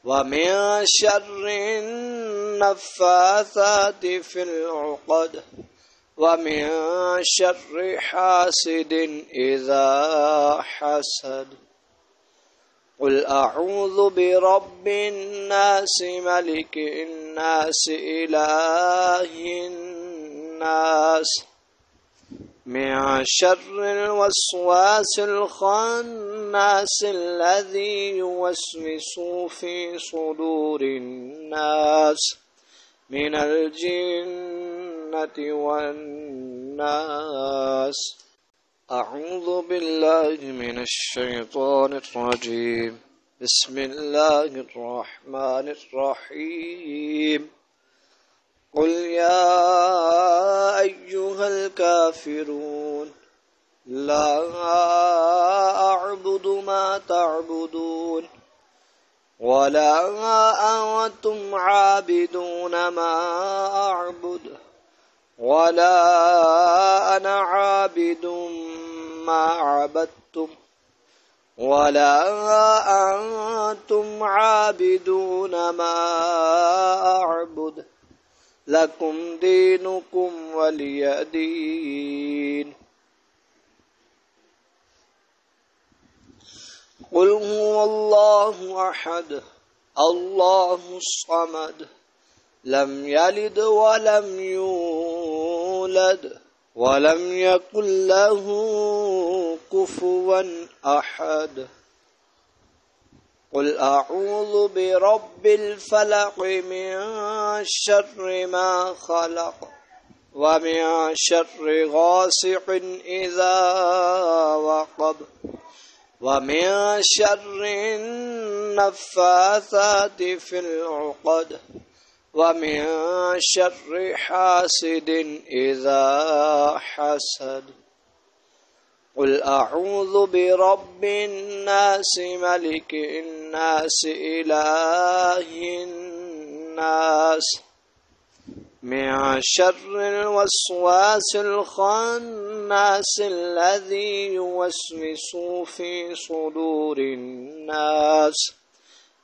ومن شر النفاثات في العقد ومن شر حاسد إذا حسد. قل أعوذ برب الناس ملك الناس إله الناس من شر الوسواس الخناس الذي يوسوس في صدور الناس من الجنة والناس. أعوذ بالله من الشيطان الرجيم. بسم الله الرحمن الرحيم. قل يا أيها الكافرون لا أعبد ما تعبدون ولا أنتم عابدون ما أعبد ولا أنا عابد ما عبدتم ولا أنتم عابدون ما أعبد لكم دينكم ولي دين. قل هو الله أحد الله الصمد لم يلد ولم يولد ولم يكن له كفوا أحد. قل أعوذ برب الفلق من شر ما خلق ومن شر غاسق إذا وقب ومن شر النفاثات في العقد ومن شر حاسد إذا حسد. قل أعوذ برب الناس ملك الناس إله الناس من شر الوسواس الخناس الذي يوسوس في صدور الناس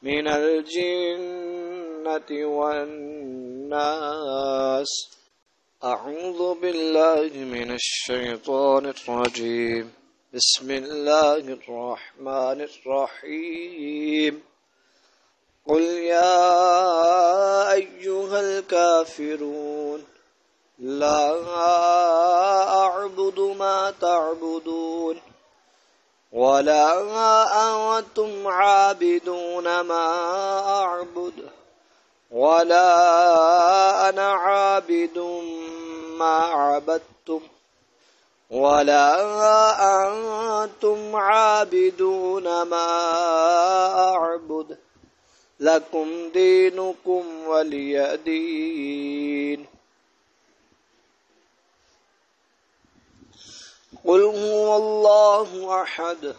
من الجنة والناس. أعوذ بالله من الشيطان الرجيم. بسم الله الرحمن الرحيم. قل يا أيها الكافرون لا أعبد ما تعبدون ولا أنتم عابدون ما أعبد ولا أنا عابد ما عبدتم ولا أنتم عابدون ما أعبد لكم دينكم ولي دين. قل هو الله أحد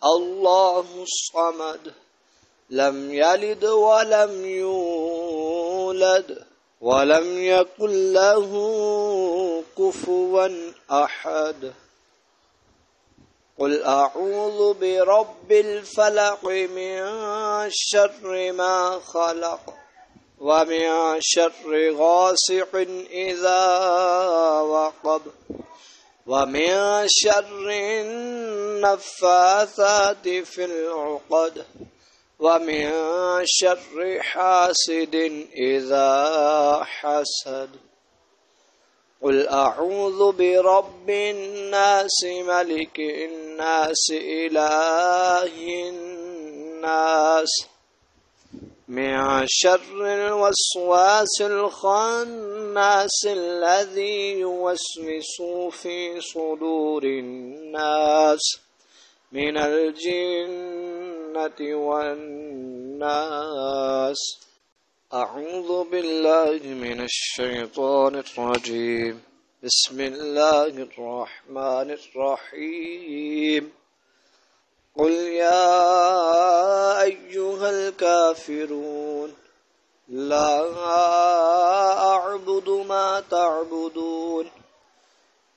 الله الصمد لم يلد ولم يولد ولم يكن له كفوا أحد. قل أعوذ برب الفلق من شر ما خلق ومن شر غاسق إذا وقب ومن شر النفاثات في العقد ومن شر حاسد إذا حسد. قل أعوذ برب الناس ملك الناس إله الناس من شر الوسواس الخناس الذي يوسوس في صدور الناس من الجنة والناس. أعوذ بالله من الشيطان الرجيم. بسم الله الرحمن الرحيم. قل يا أيها الكافرون لا أعبد ما تعبدون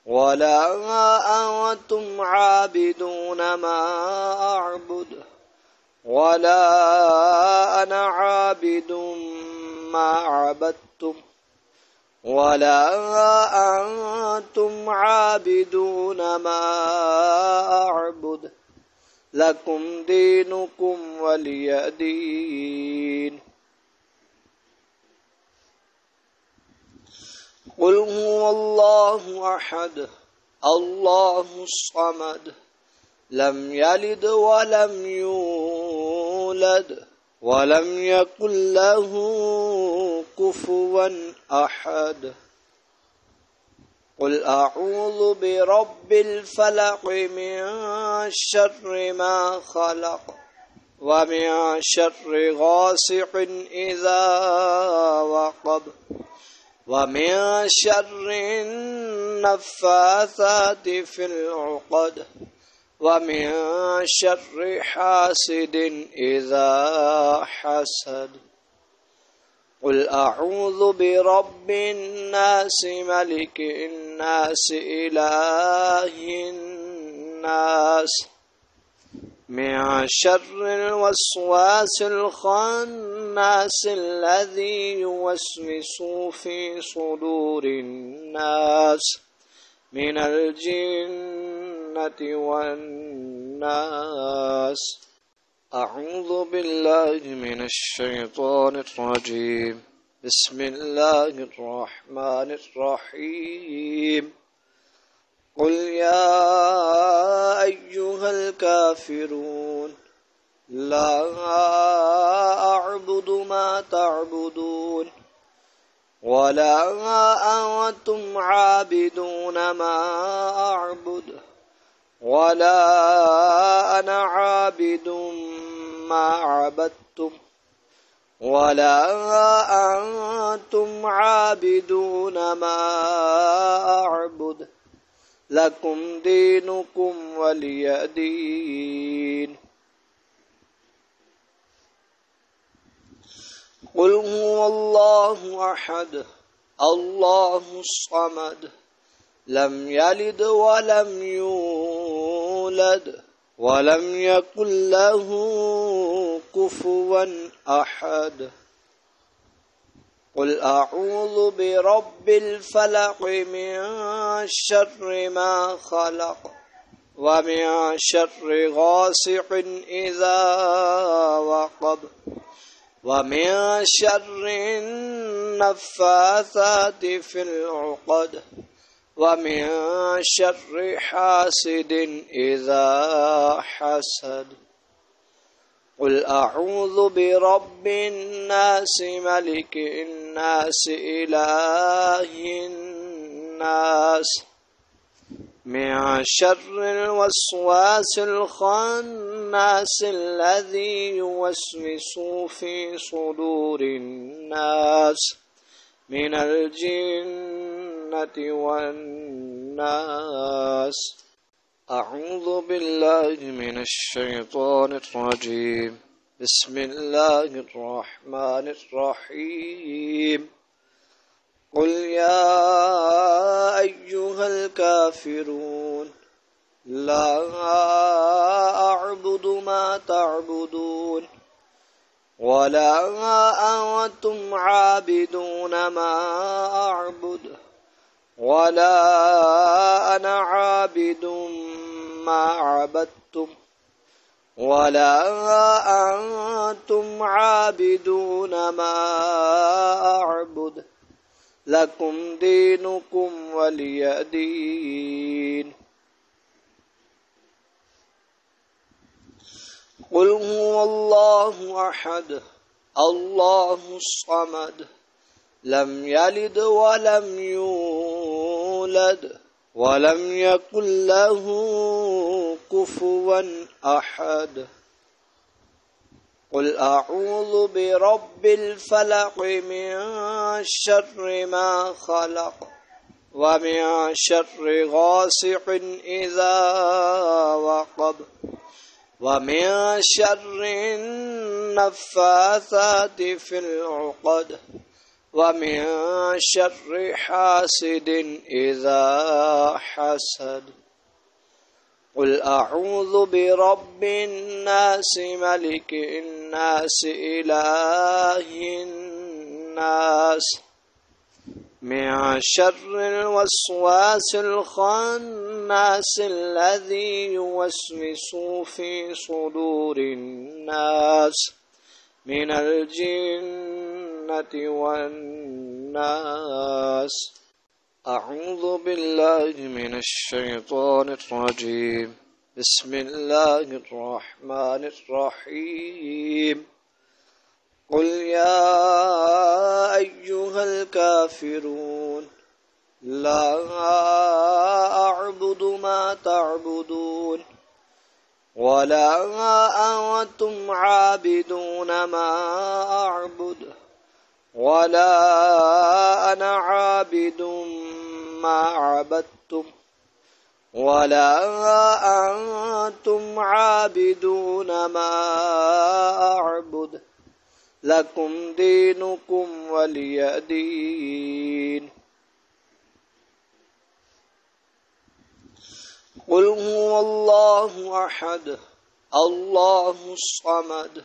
ولا أنتم عابدون ما أعبد ولا أنا عابد ما عبدتم ولا أنتم عابدون ما أعبد لكم دينكم ولي دين. قل هو الله أحد الله الصمد لم يلد ولم يولد ولم يكن له كفوا أحد. قل أعوذ برب الفلق من شر ما خلق ومن شر غاسق إذا وقب ومن شر النفاثات في العقد ومن شر حاسد إذا حسد. قل أعوذ برب الناس ملك الناس إله الناس من شر الوسواس الخناس الذي يوسوس في صدور الناس من الجنة والناس. أعوذ بالله من الشيطان الرجيم. بسم الله الرحمن الرحيم. قل يا أيها الكافرون لا أعبد ما تعبدون ولا أنتم عابدون ما أعبد ولا أنا عابد ما عبدتم ولا أنتم عابدون ما أعبد لكم دينكم ولي دين. قل هو الله أحد الله الصمد لم يلد ولم يولد ولم يكن له كفوا أحد. قل أعوذ برب الفلق من شر ما خلق ومن شر غاسق إذا وقب ومن شر النفاثات في العقد ومن شر حاسد إذا حسد. قل أعوذ برب الناس ملك الناس إله الناس من شر الوسواس الخناس الذي يوسوس في صدور الناس من الجنة والناس. أعوذ بالله من الشيطان الرجيم. بسم الله الرحمن الرحيم. قل يا أيها الكافرون لا أعبد ما تعبدون ولا أنتم عابدون ما أعبد ولا أنا عابد ما عبدتم ولا أنتم عابدون ما أعبد لكم دينكم ولي دين. قل هو الله أحد الله الصمد لم يلد ولم يولد ولم يكن له كفوا أحد. قل أعوذ برب الفلق من شر ما خلق ومن شر غاسق إذا وقب ومن شر النفاثات في العقد ومن شر حاسد إذا حسد. قل أعوذ برب الناس ملك الناس إله الناس من شر الوسواس الخناس الذي يوسوس في صدور الناس من الجنة والناس. أعوذ بالله من الشيطان الرجيم. بسم الله الرحمن الرحيم. قل يا أيها الكافرون لا أعبد ما تعبدون ولا أنتم عابدون ما أعبد ولا أنا عابد ما عبدتم ولا أنتم عابدون ما أعبد لكم دينكم ولي دين. قل هو الله أحد الله الصمد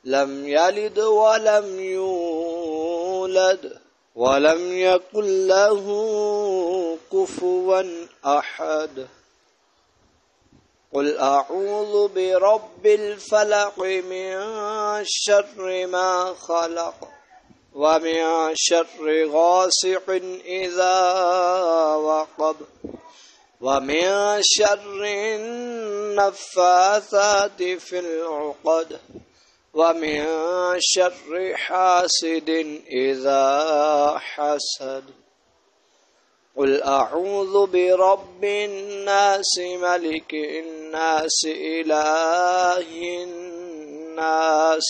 لم يلد ولم يولد ولم يكن له كفوا أحد قل أعوذ برب الفلق من شر ما خلق ومن شر غاسق إذا وقب ومن شر النفاثات في العقد ومن شر حاسد إذا حسد قل أعوذ برب الناس ملك الناس إله الناس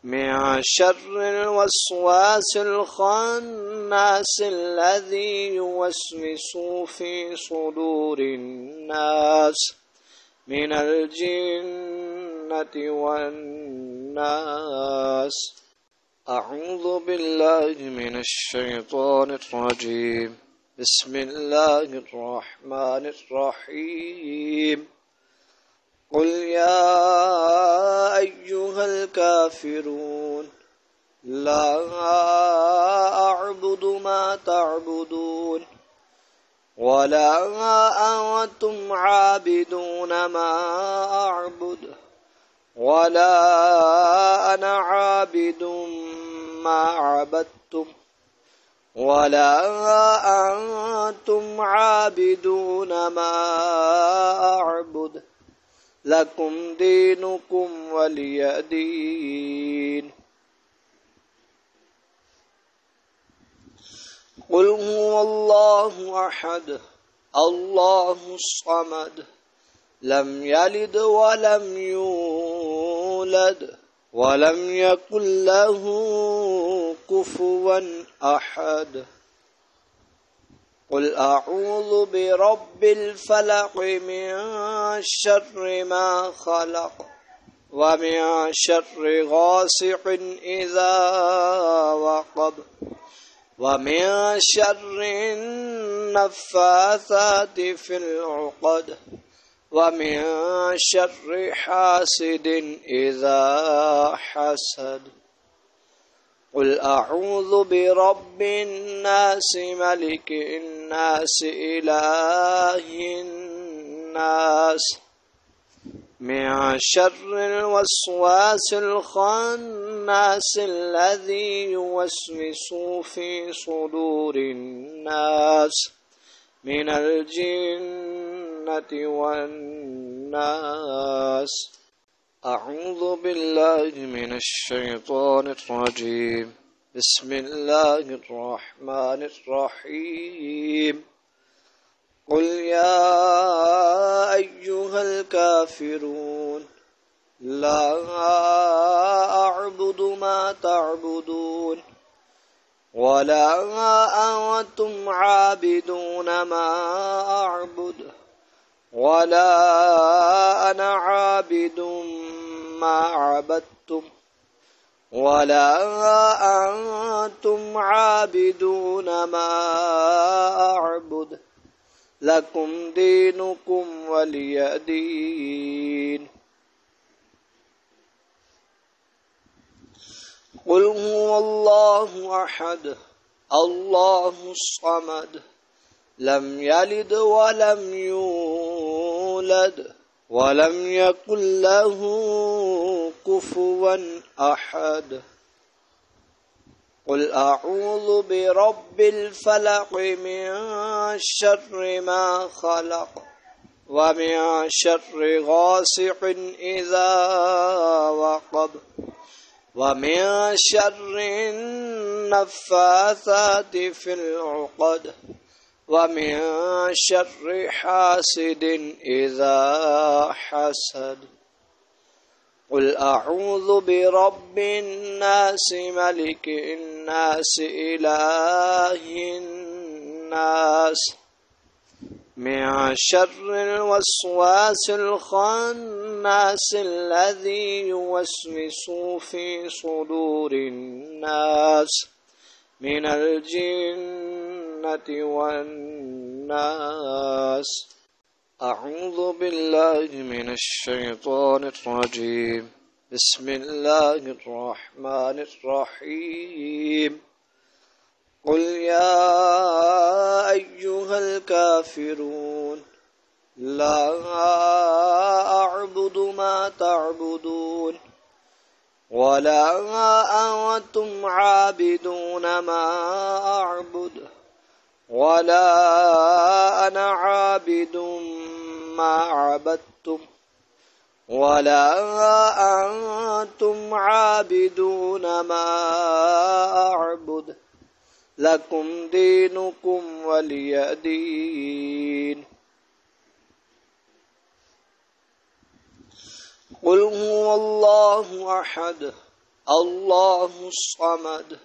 من شر الوسواس الخناس الذي يوسوس في صدور الناس من الجنة والناس. أعوذ بالله من الشيطان الرجيم. بسم الله الرحمن الرحيم. قل يا أيها الكافرون لا أعبد ما تعبدون ولا أنتم عابدون ما أعبد ولا أنا عابد ما عبدتم ولا أنتم عابدون ما أعبد لكم دينكم ولي دين. قل هو الله أحد الله الصمد لم يلد ولم يولد ولم يكن له كفوا أحد قل أعوذ برب الفلق من شر ما خلق ومن شر غاسق إذا وقب ومن شر النفاثات في العقد ومن شر حاسد إذا حسد قل أعوذ برب الناس ملك الناس إله الناس من شر الوسواس الخناس الذي يوسوس في صدور الناس من الجنة والناس. أعوذ بالله من الشيطان الرجيم. بسم الله الرحمن الرحيم. قل يا أيها الكافرون لا أعبد ما تعبدون ولا أنتم عابدون ما أعبد ولا أنا عابد ما عبدتم ولا أنتم عابدون ما أعبد لكم دينكم ولي دين. قل هو الله أحد الله الصمد لم يلد ولم يولد ولم يكن له كفوا أحد قل أعوذ برب الفلق من شر ما خلق ومن شر غاسق إذا وقب ومن شر النفاثات في العقد ومن شر حاسد إذا حسد قل أعوذ برب الناس ملك الناس إله الناس من شر الوسواس الخناس الذي يوسوس في صدور الناس من الجنة والناس. أعوذ بالله من الشيطان الرجيم. بسم الله الرحمن الرحيم. قل يا أيها الكافرون لا أعبد ما تعبدون ولا أنتم عابدون ما أعبد ولا أنا عابد ما عبدتم ولا أنتم عابدون ما أعبد لكم دينكم ولي دين. قل هو الله أحد الله الصمد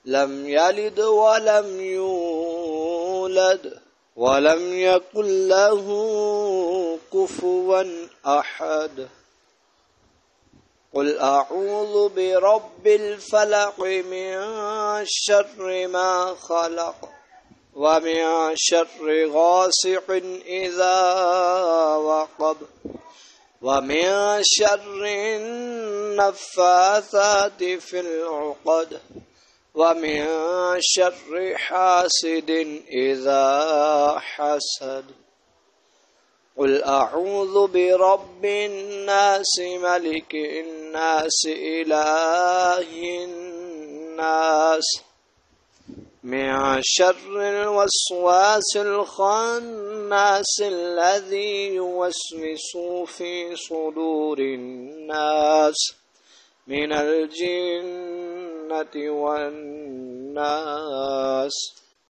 لم يلد ولم يولد ولم يكن له كفوا أحد. قل أعوذ برب الفلق من شر ما خلق ومن شر غاسق إذا وقب ومن شر النفاثات في العقد ومن شر حاسد إذا حسد. قل أعوذ برب الناس ملك الناس إله الناس من شر الوسواس الخناس الذي يوسوس في صدور الناس من الجنة والناس.